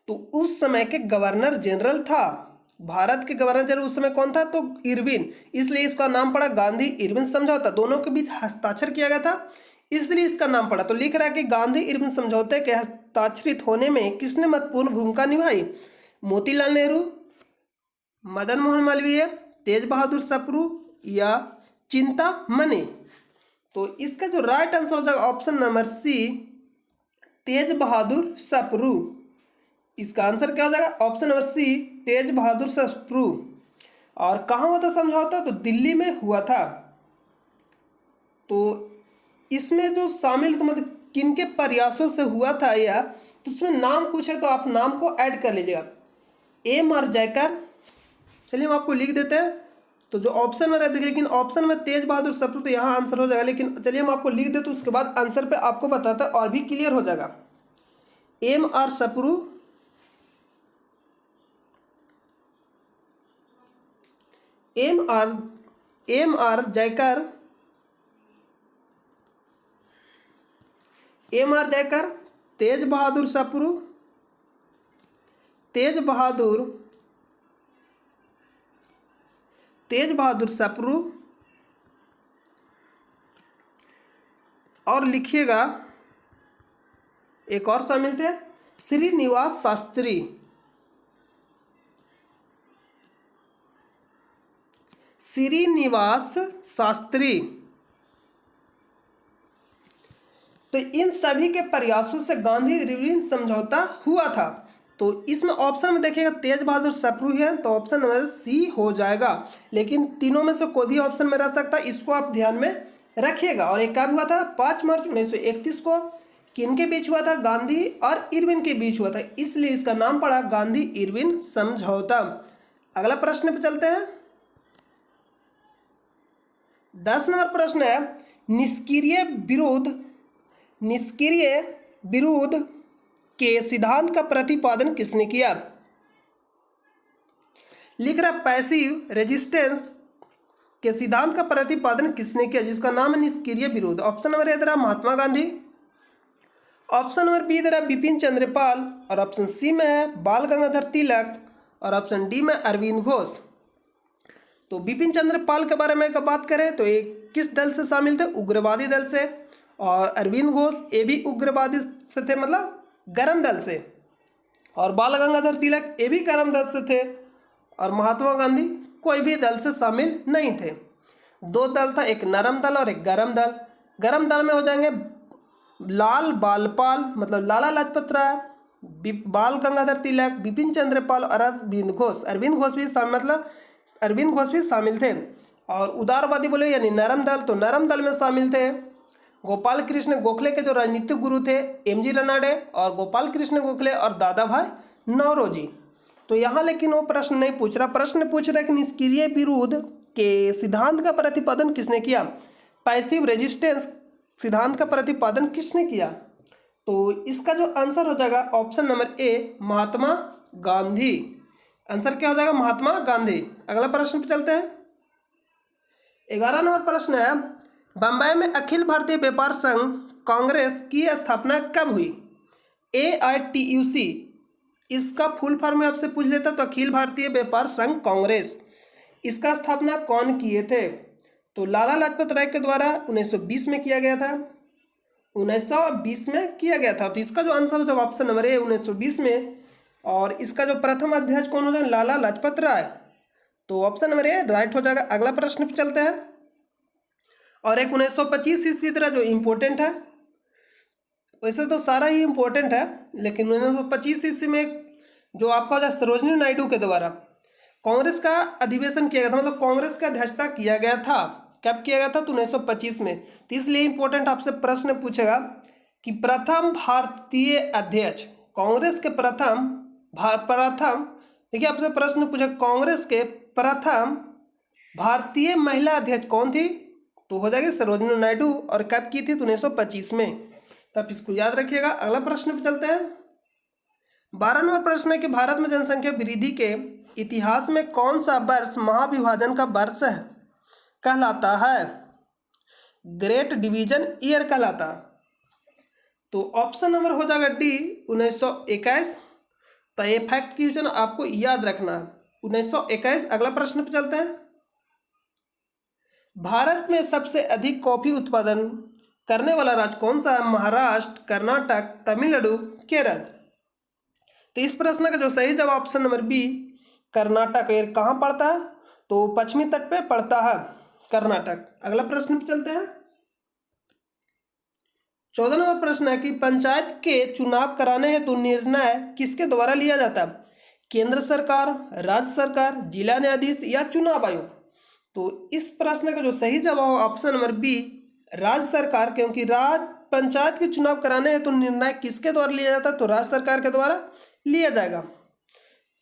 तो उस समय के गवर्नर जनरल था। भारत के गवर्नर जनरल उस समय कौन था? तो इरविन। इसलिए इसका नाम पड़ा गांधी इरविन समझौता। दोनों के बीच हस्ताक्षर किया गया था, इसलिए इसका नाम पड़ा। तो लिख रहा है कि गांधी इरविन समझौते के हस्ताक्षरित होने में किसने महत्वपूर्ण भूमिका निभाई? मोतीलाल नेहरू, मदन मोहन मालवीय, तेज बहादुर सप्रू या चिंतामणि। तो इसका जो राइट आंसर हो जाएगा ऑप्शन नंबर सी, तेज बहादुर सप्रू। इसका आंसर क्या हो जाएगा? ऑप्शन नंबर सी, तेज बहादुर सप्रू। और कहाँ हुआ था समझौता? तो दिल्ली में हुआ था। तो इसमें जो शामिल तो मतलब किनके प्रयासों से हुआ था यह, तो उसमें नाम पूछे तो आप नाम को ऐड कर लीजिएगा। एम.आर. जयकर, चलिए हम आपको लिख देते हैं। तो जो ऑप्शन में रहता है, लेकिन ऑप्शन में तेज बहादुर सप्रू, तो यहाँ आंसर हो जाएगा। लेकिन चलिए हम आपको लिख देते हैं, उसके बाद आंसर पे आपको बताता है और भी क्लियर हो जाएगा। MR Sapru, MR Jayakar, MR Jayakar, तेज बहादुर सप्रू, तेज बहादुर सप्रू, और लिखिएगा एक और शामिल थे, श्रीनिवास शास्त्री। श्रीनिवास शास्त्री। तो इन सभी के प्रयासों से गांधी इरविन समझौता हुआ था। तो इसमें ऑप्शन में देखिएगा तेज बहादुर सप्रू है, तो ऑप्शन नंबर सी हो जाएगा। लेकिन तीनों में से कोई भी ऑप्शन में रह सकता है, इसको आप ध्यान में रखिएगा। और एक कब हुआ था? 5 मार्च 1931 को। किन के बीच हुआ था? गांधी और इरविन के बीच हुआ था, इसलिए इसका नाम पड़ा गांधी इरविन समझौता। अगला प्रश्न पे चलते हैं। 10 नंबर प्रश्न है, निष्क्रिय विरोध के सिद्धांत का प्रतिपादन किसने किया? लिख रहा पैसिव रेजिस्टेंस के सिद्धांत का प्रतिपादन किसने किया, जिसका नाम है निष्क्रिय विरोध। ऑप्शन नंबर ए दे रहा Mahatma Gandhi, option number B दे रहा बिपिन चंद्र पाल, और ऑप्शन सी में है बाल गंगाधर तिलक, और ऑप्शन डी में अरविंद घोष। तो बिपिन चंद्र पाल के बारे में बात करें तो ये किस दल से शामिल थे? उग्रवादी दल से। और अरविंद घोष ये भी उग्रवादी से थे, मतलब गरम दल से। और बाल गंगाधर तिलक ये भी गरम दल से थे। और महात्मा गांधी कोई भी दल से शामिल नहीं थे। 2 दल था, एक नरम दल और एक गरम दल। गरम दल में हो जाएंगे लाल बालपाल, मतलब लाला लाजपत राय, बाल गंगाधर तिलक, बिपिन चंद्र पाल और अरविंद घोष। अरविंद घोष भी शामिल थे। और उदारवादी बोले यानी नरम दल, तो नरम दल में शामिल थे गोपाल कृष्ण गोखले के जो राजनीतिक गुरु थे MG रनाडे, और गोपाल कृष्ण गोखले और दादा भाई नौरोजी। तो यहाँ लेकिन वो प्रश्न नहीं पूछ रहा, प्रश्न पूछ रहा है कि निष्क्रिय विरोध के सिद्धांत का प्रतिपादन किसने किया, पैसिव रेजिस्टेंस सिद्धांत का प्रतिपादन किसने किया। तो इसका जो आंसर हो जाएगा option number A Mahatma Gandhi. Answer क्या हो जाएगा? महात्मा गांधी। अगला प्रश्न पे चलते हैं। 11 नंबर प्रश्न है, बंबई में अखिल भारतीय व्यापार संघ कांग्रेस की स्थापना कब हुई? AITUC, इसका फुल फॉर्म में आपसे पूछ लेता तो अखिल भारतीय व्यापार संघ कांग्रेस। इसका स्थापना कौन किए थे? तो लाला लाजपत राय के द्वारा 1920 में किया गया था। 1920 में किया गया था। तो इसका जो आंसर हो ऑप्शन नंबर ए 1920 में। और इसका जो प्रथम अध्यक्ष कौन हो जाए? लाला लाजपत राय। तो ऑप्शन नंबर ए राइट हो जाएगा। अगला प्रश्न पे चलते हैं। और एक 1925 ईस्वी तरह जो इम्पोर्टेंट है, वैसे तो सारा ही इम्पोर्टेंट है, लेकिन 1925 ईस्वी में जो आपका हो जाए सरोजिनी नायडू के द्वारा कांग्रेस का अधिवेशन किया गया था, मतलब कांग्रेस का अध्यक्षता किया गया था। कब किया गया था? तो 1925 में। तो इसलिए इम्पोर्टेंट आपसे प्रश्न पूछेगा कि प्रथम भारतीय अध्यक्ष, कांग्रेस के प्रथम देखिए आपसे प्रश्न पूछा कांग्रेस के प्रथम भारतीय महिला अध्यक्ष कौन थी? तो हो जाएगी सरोजिनी नायडू। और कब की थी? तो 1925 में। तो आप इसको याद रखिएगा। अगला प्रश्न पे चलते हैं। 12 नंबर प्रश्न है कि भारत में जनसंख्या वृद्धि के इतिहास में कौन सा वर्ष महाविभाजन का वर्ष कहलाता है? ग्रेट डिवीजन ईयर कहलाता। तो ऑप्शन नंबर हो जाएगा डी 1921। तो ये फैक्ट क्वेश्चन आपको याद रखना है, 1921। अगला प्रश्न पे चलते हैं। भारत में सबसे अधिक कॉफी उत्पादन करने वाला राज्य कौन सा है? महाराष्ट्र, कर्नाटक, तमिलनाडु, केरल। तो इस प्रश्न का जो सही जवाब ऑप्शन नंबर बी कर्नाटक। ये कहाँ पड़ता है? तो पश्चिमी तट पे पड़ता है कर्नाटक। अगला प्रश्न पे चलते हैं। 14 नंबर प्रश्न है कि पंचायत के चुनाव कराने हेतु तो निर्णय किसके द्वारा लिया जाता है? केंद्र सरकार, राज्य सरकार, जिला न्यायाधीश या चुनाव आयोग। तो इस प्रश्न का जो सही जवाब ऑप्शन नंबर बी राज्य सरकार, क्योंकि पंचायत के चुनाव कराने हेतु तो निर्णय किसके द्वारा लिया जाता है? तो राज्य सरकार के द्वारा लिया जाएगा।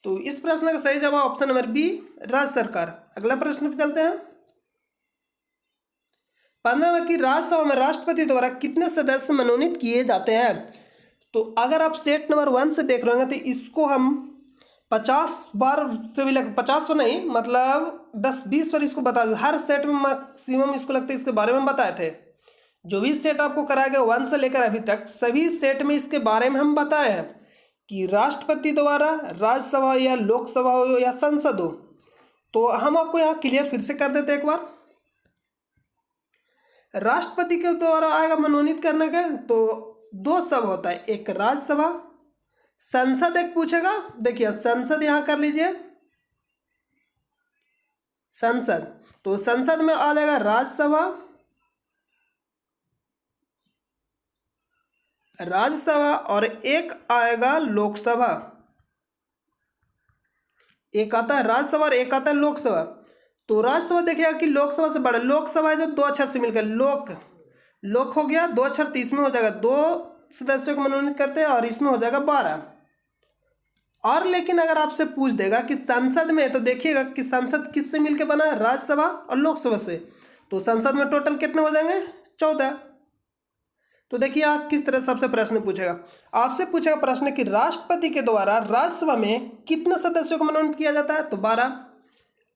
तो इस प्रश्न का सही जवाब ऑप्शन नंबर बी, राज्य सरकार। अगला प्रश्न पे चलते हैं। 15 नंबर की राज्यसभा में राष्ट्रपति द्वारा कितने सदस्य मनोनीत किए जाते हैं? तो अगर आप सेट नंबर 1 से देख रहे हैं तो इसको हम 50 बार से भी 50 नहीं, मतलब 10-20 बार इसको बता, हर सेट में मैक्सिमम इसको लगता है इसके बारे में बताए थे। जो भी सेट आपको कराया गया 1 से लेकर अभी तक सभी सेट में इसके बारे में हम बताए हैं कि राष्ट्रपति द्वारा राज्यसभा या लोकसभा हो या संसद हो। तो हम आपको यहाँ क्लियर फिर से कर देते एक बार। राष्ट्रपति के द्वारा आएगा मनोनीत करने का, तो 2 सभा होता है, एक राज्यसभा, संसद एक पूछेगा। देखिए संसद यहाँ कर लीजिए, संसद, तो संसद में आ जाएगा राज्यसभा, राज्यसभा और एक आएगा लोकसभा। एक आता है राज्यसभा और एक आता है लोकसभा। तो राज्यसभा देखिएगा कि लोकसभा से बड़ा, लोकसभा है जो 2 अक्षर से मिलकर लोक हो गया, 2 अक्षर, 30 में हो जाएगा 2 सदस्यों को मनोनीत करते हैं और इसमें हो जाएगा 12। और लेकिन अगर आपसे पूछ देगा कि संसद में, तो देखिएगा कि संसद किससे मिलकर बना है, राज्यसभा और लोकसभा से। तो संसद में टोटल कितने हो जाएंगे, 14। तो देखिए आप किस तरह से आपसे प्रश्न पूछेगा। आपसे पूछेगा प्रश्न कि राष्ट्रपति के द्वारा राज्यसभा में कितने सदस्यों को मनोनीत किया जाता है, तो 12।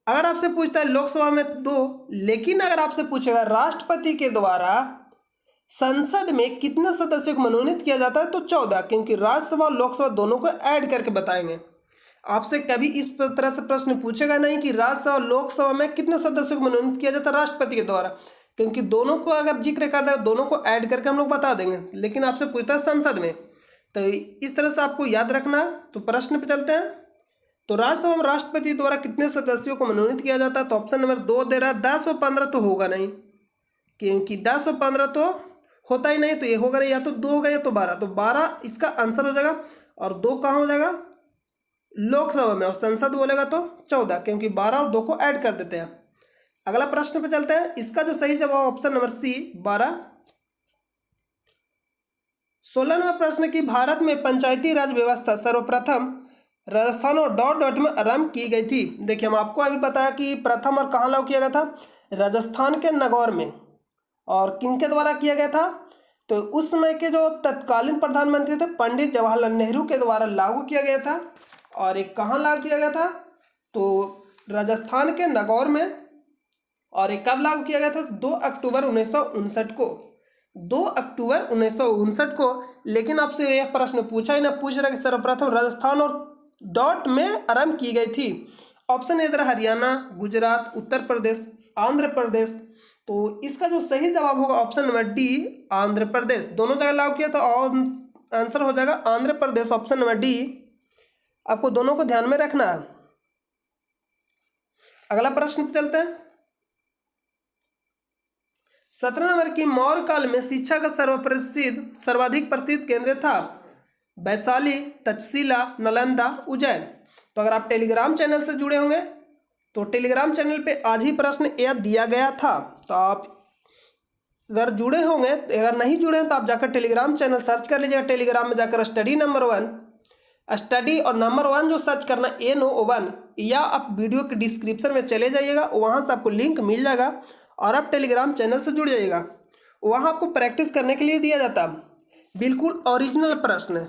अगर आपसे पूछता है लोकसभा में 2, लेकिन अगर आपसे पूछेगा राष्ट्रपति के द्वारा संसद में कितने सदस्यों को मनोनीत किया जाता है, तो 14, क्योंकि राज्यसभा और लोकसभा दोनों को ऐड करके बताएंगे। आपसे कभी इस तरह से प्रश्न पूछेगा नहीं कि राज्यसभा और लोकसभा में कितने सदस्यों को मनोनीत किया जाता है राष्ट्रपति के द्वारा, क्योंकि दोनों को अगर जिक्र कर दे दोनों को ऐड करके हम लोग बता देंगे। लेकिन आपसे पूछता है संसद में, तो इस तरह से आपको याद रखना। तो प्रश्न पे चलते हैं। तो राज्यसभा में राष्ट्रपति द्वारा कितने सदस्यों को मनोनीत किया जाता है, तो ऑप्शन नंबर 2 दे रहा है। 10 और 15 तो होगा नहीं, क्योंकि 10 और 15 तो होता ही नहीं, तो ये होगा नहीं, या तो 2 होगा या तो 12। तो 12 इसका आंसर हो जाएगा और 2 कहाँ हो जाएगा, लोकसभा में, और संसद बोलेगा तो 14, क्योंकि 12 और 2 को ऐड कर देते हैं। अगला प्रश्न पे चलते हैं। इसका जो सही जवाब ऑप्शन नंबर सी, 12। 16वां प्रश्न की भारत में पंचायती राज व्यवस्था सर्वप्रथम राजस्थान और डॉट डॉट में आरंभ की गई थी। देखिए हम आपको अभी बताया कि प्रथम और कहाँ लागू किया गया था, राजस्थान के नागौर में। और किनके द्वारा किया गया था, तो उस समय के जो तत्कालीन प्रधानमंत्री थे पंडित जवाहरलाल नेहरू के द्वारा लागू किया गया था। और एक कहाँ लागू किया गया था, तो राजस्थान के नागौर में। और एक कब लागू किया गया था, 2 अक्टूबर 1959 को, 2 अक्टूबर 1959 को। लेकिन आपसे यह प्रश्न पूछा ही ना, पूछ रहा कि सर्वप्रथम राजस्थान और डॉट में आरंभ की गई थी। ऑप्शन इधर हरियाणा, गुजरात, उत्तर प्रदेश, आंध्र प्रदेश। तो इसका जो सही जवाब होगा option number D, Andhra Pradesh. दोनों जगह लागू किया था और आंसर हो जाएगा Andhra Pradesh, option number D. आपको दोनों को ध्यान में रखना है। अगला प्रश्न चलते हैं। 17 नंबर की मौर्य काल में शिक्षा का सर्वाधिक प्रसिद्ध केंद्र था, वैशाली, तक्षशिला, नालंदा, उज्जैन। तो अगर आप टेलीग्राम चैनल से जुड़े होंगे तो टेलीग्राम चैनल पे आज ही प्रश्न यह दिया गया था। तो आप अगर जुड़े होंगे, अगर नहीं जुड़े हैं तो आप जाकर टेलीग्राम चैनल सर्च कर लीजिएगा। टेलीग्राम में जाकर स्टडी नंबर 1, स्टडी और नंबर 1 जो सर्च करना NO1, या आप वीडियो के डिस्क्रिप्शन में चले जाइएगा, वहाँ से आपको लिंक मिल जाएगा और आप टेलीग्राम चैनल से जुड़ जाइएगा। वहाँ आपको प्रैक्टिस करने के लिए दिया जाता है बिल्कुल ओरिजिनल प्रश्न,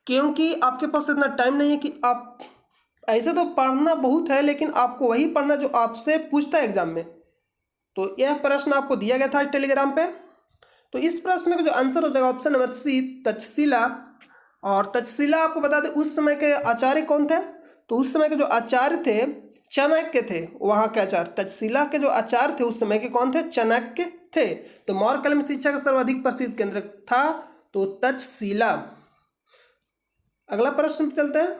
क्योंकि आपके पास इतना टाइम नहीं है कि आप ऐसे तो पढ़ना बहुत है, लेकिन आपको वही पढ़ना जो आपसे पूछता है एग्जाम में। तो यह प्रश्न आपको दिया गया था टेलीग्राम पे। तो इस प्रश्न का जो आंसर हो जाएगा ऑप्शन नंबर सी, तक्षशिला। और तक्षशिला आपको बता दें उस समय के आचार्य कौन थे, तो उस समय के जो आचार्य थे चाणक्य थे। वहाँ के आचार्य, तक्षशिला के जो आचार्य थे उस समय के कौन थे, चाणक्य थे। तो मौर्य काल में शिक्षा का सर्वाधिक प्रसिद्ध केंद्र था तो तक्षशिला। अगला प्रश्न पे चलते हैं।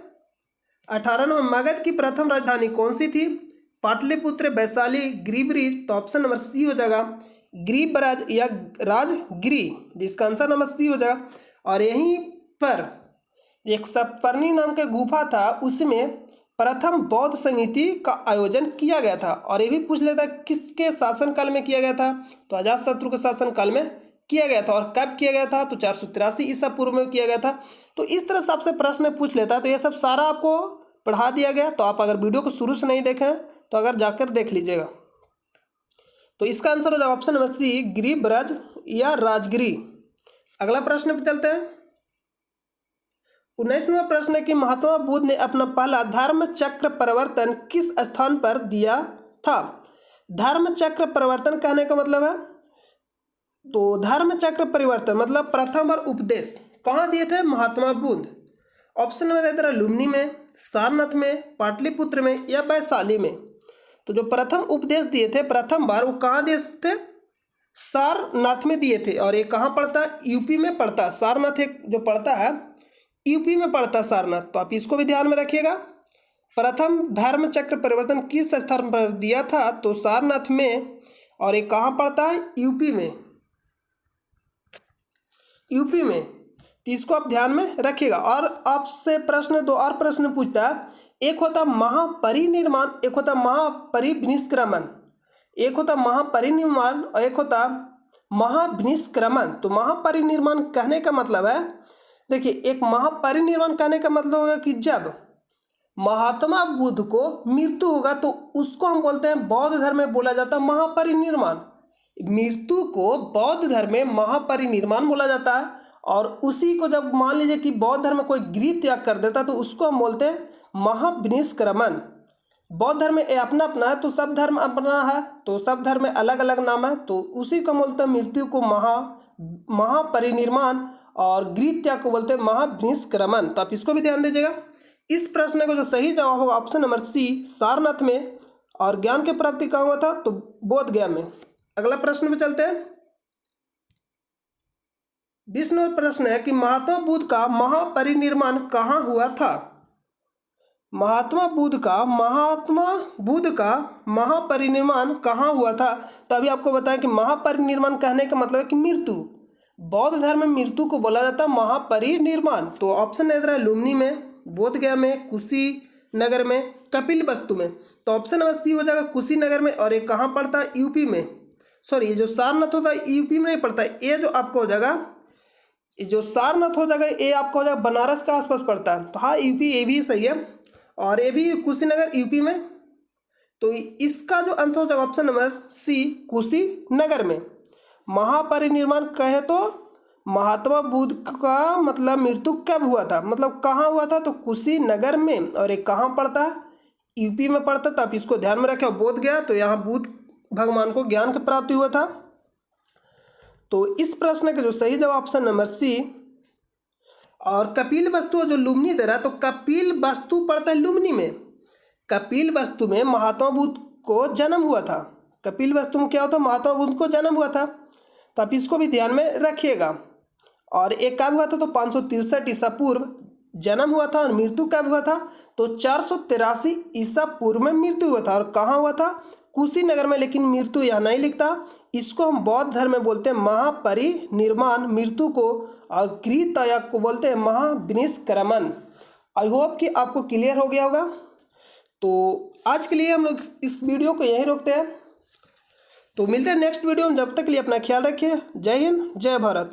18 नंबर, मगध की प्रथम राजधानी कौन सी थी, पाटलिपुत्र, वैशाली, गिरिब्रिज। तो ऑप्शन नंबर सी हो जाएगा गिरिब्राज या राजगिरी, जिसका आंसर नंबर सी हो जाएगा। और यहीं पर एक सतपर्णी नाम का गुफा था, उसमें प्रथम बौद्ध संगीति का आयोजन किया गया था। और ये भी पूछ लेता किसके शासनकाल में किया गया था, तो अजातशत्रु के शासनकाल में किया गया था। और कब किया गया था, तो 483 ईसा पूर्व में किया गया था। तो इस तरह से आपसे प्रश्न पूछ लेता है। तो ये सब सारा आपको पढ़ा दिया गया। तो आप अगर वीडियो को शुरू से नहीं देखें तो अगर जाकर देख लीजिएगा। तो इसका आंसर हो जाएगा ऑप्शन नंबर सी, गिरिब्रज या राजगिरी। अगला प्रश्न पे चलते हैं। 19वां प्रश्न है कि महात्मा बुद्ध ने अपना पहला धर्म चक्र परिवर्तन किस स्थान पर दिया था। धर्म चक्र परिवर्तन कहने का मतलब है, तो धर्म चक्र परिवर्तन मतलब प्रथम बार उपदेश कहाँ दिए थे महात्मा बुद्ध। ऑप्शन नंबर इधर है लुम्बिनी में, सारनाथ में, पाटलिपुत्र में या वैशाली में। तो जो प्रथम उपदेश दिए थे प्रथम बार वो कहाँ दिए थे, सारनाथ में दिए थे। और ये कहाँ पड़ता है, यूपी में पड़ता है। सारनाथ एक जो पड़ता है यूपी में पड़ता है सारनाथ। तो आप इसको भी ध्यान में रखिएगा। प्रथम धर्म चक्र परिवर्तन किस स्थान पर दिया था, तो सारनाथ में। और ये कहाँ पड़ता है, यूपी में, यूपी में। तो इसको आप ध्यान में रखिएगा। और आपसे प्रश्न दो और प्रश्न पूछता है, एक होता महापरिनिर्वाण, एक होता महापरिनिष्क्रमण। एक होता महापरिनिर्वाण और एक होता महाविनिष्क्रमण। तो महापरिनिर्वाण कहने का मतलब है, देखिए एक महापरिनिर्वाण कहने का मतलब होगा कि जब महात्मा बुद्ध को मृत्यु होगा तो उसको हम बोलते हैं, बौद्ध धर्म में बोला जाता है महापरिनिर्वाण। मृत्यु को बौद्ध धर्म में महापरिनिर्वाण बोला जाता है। और उसी को जब मान लीजिए कि बौद्ध धर्म में कोई गृह त्याग कर देता तो उसको हम बोलते हैं महाविनिष्क्रमण। बौद्ध धर्म में अपना अपना है, तो सब धर्म अपना है, तो सब धर्म में अलग अलग नाम है। तो उसी को बोलते हैं मृत्यु को महापरिनिर्वाण और गृह त्याग को बोलते हैं महाविनिष्क्रमण। तो आप इसको भी ध्यान दीजिएगा। इस प्रश्न का जो सही जवाब होगा ऑप्शन नंबर सी, सारनाथ में। और ज्ञान की प्राप्ति कहाँ हुआ था, तो बोध गया में। अगला प्रश्न पे चलते हैं। 20वां प्रश्न है कि महात्मा बुद्ध का महापरिनिर्वाण कहाँ हुआ था। महात्मा बुद्ध का महापरिनिर्वाण कहाँ हुआ था। तो अभी आपको बताया कि महापरिनिर्वाण कहने का मतलब है कि मृत्यु। बौद्ध धर्म में मृत्यु को बोला जाता है महापरिनिर्वाण। तो ऑप्शन इधर है लुम्बिनी में, बोध गया में, कुशीनगर में, कपिलवस्तु में। तो ऑप्शन नंबर सी हो जाएगा कुशीनगर में। और ये कहाँ पड़ता है, यूपी में। सॉरी, ये जो सारनाथ होता है यूपी में नहीं पड़ता है। ये जो आपको हो जाएगा, ये जो सारनाथ हो जाएगा ये आपको हो जाएगा बनारस के आसपास पड़ता है। तो हाँ यूपी, ये भी सही है। और ये भी कुशीनगर यूपी में। तो इसका जो आंसर हो जाएगा ऑप्शन नंबर सी, कुशीनगर में। महापरिनिर्वाण कहे तो महात्मा बुद्ध का मतलब मृत्यु कब हुआ था, मतलब कहाँ हुआ था, तो कुशीनगर में। और ये कहाँ पड़ता है, यूपी में पड़ता है। तो आप इसको ध्यान में रखें। बोध गया, तो यहाँ बुद्ध भगवान को ज्ञान की प्राप्ति हुआ था। तो इस प्रश्न का जो सही जवाब ऑप्शन नंबर सी। और कपिलवस्तु जो लुम्बिनी दे रहा है, तो कपिलवस्तु पड़ता है लुम्बिनी में। कपिलवस्तु में महात्मा बुद्ध को जन्म हुआ था। कपिलवस्तु में क्या होता है, महात्मा बुद्ध को जन्म हुआ था। तो आप इसको भी ध्यान में रखिएगा। और एक कब हुआ था, तो 563 ईसा पूर्व जन्म हुआ था। और मृत्यु कब हुआ था, तो 483 ईसा पूर्व में मृत्यु हुआ था। और कहाँ हुआ था, कुशीनगर में। लेकिन मृत्यु यहाँ नहीं लिखता। इसको हम बौद्ध धर्म में बोलते हैं महापरिनिर्वाण मृत्यु को। और गृह त्याग को बोलते हैं महाविनिष्क्रमण। आई होप कि आपको क्लियर हो गया होगा। तो आज के लिए हम लोग इस वीडियो को यहीं रोकते हैं। तो मिलते हैं नेक्स्ट वीडियो में। जब तक के लिए अपना ख्याल रखिए। जय हिंद, जय भारत।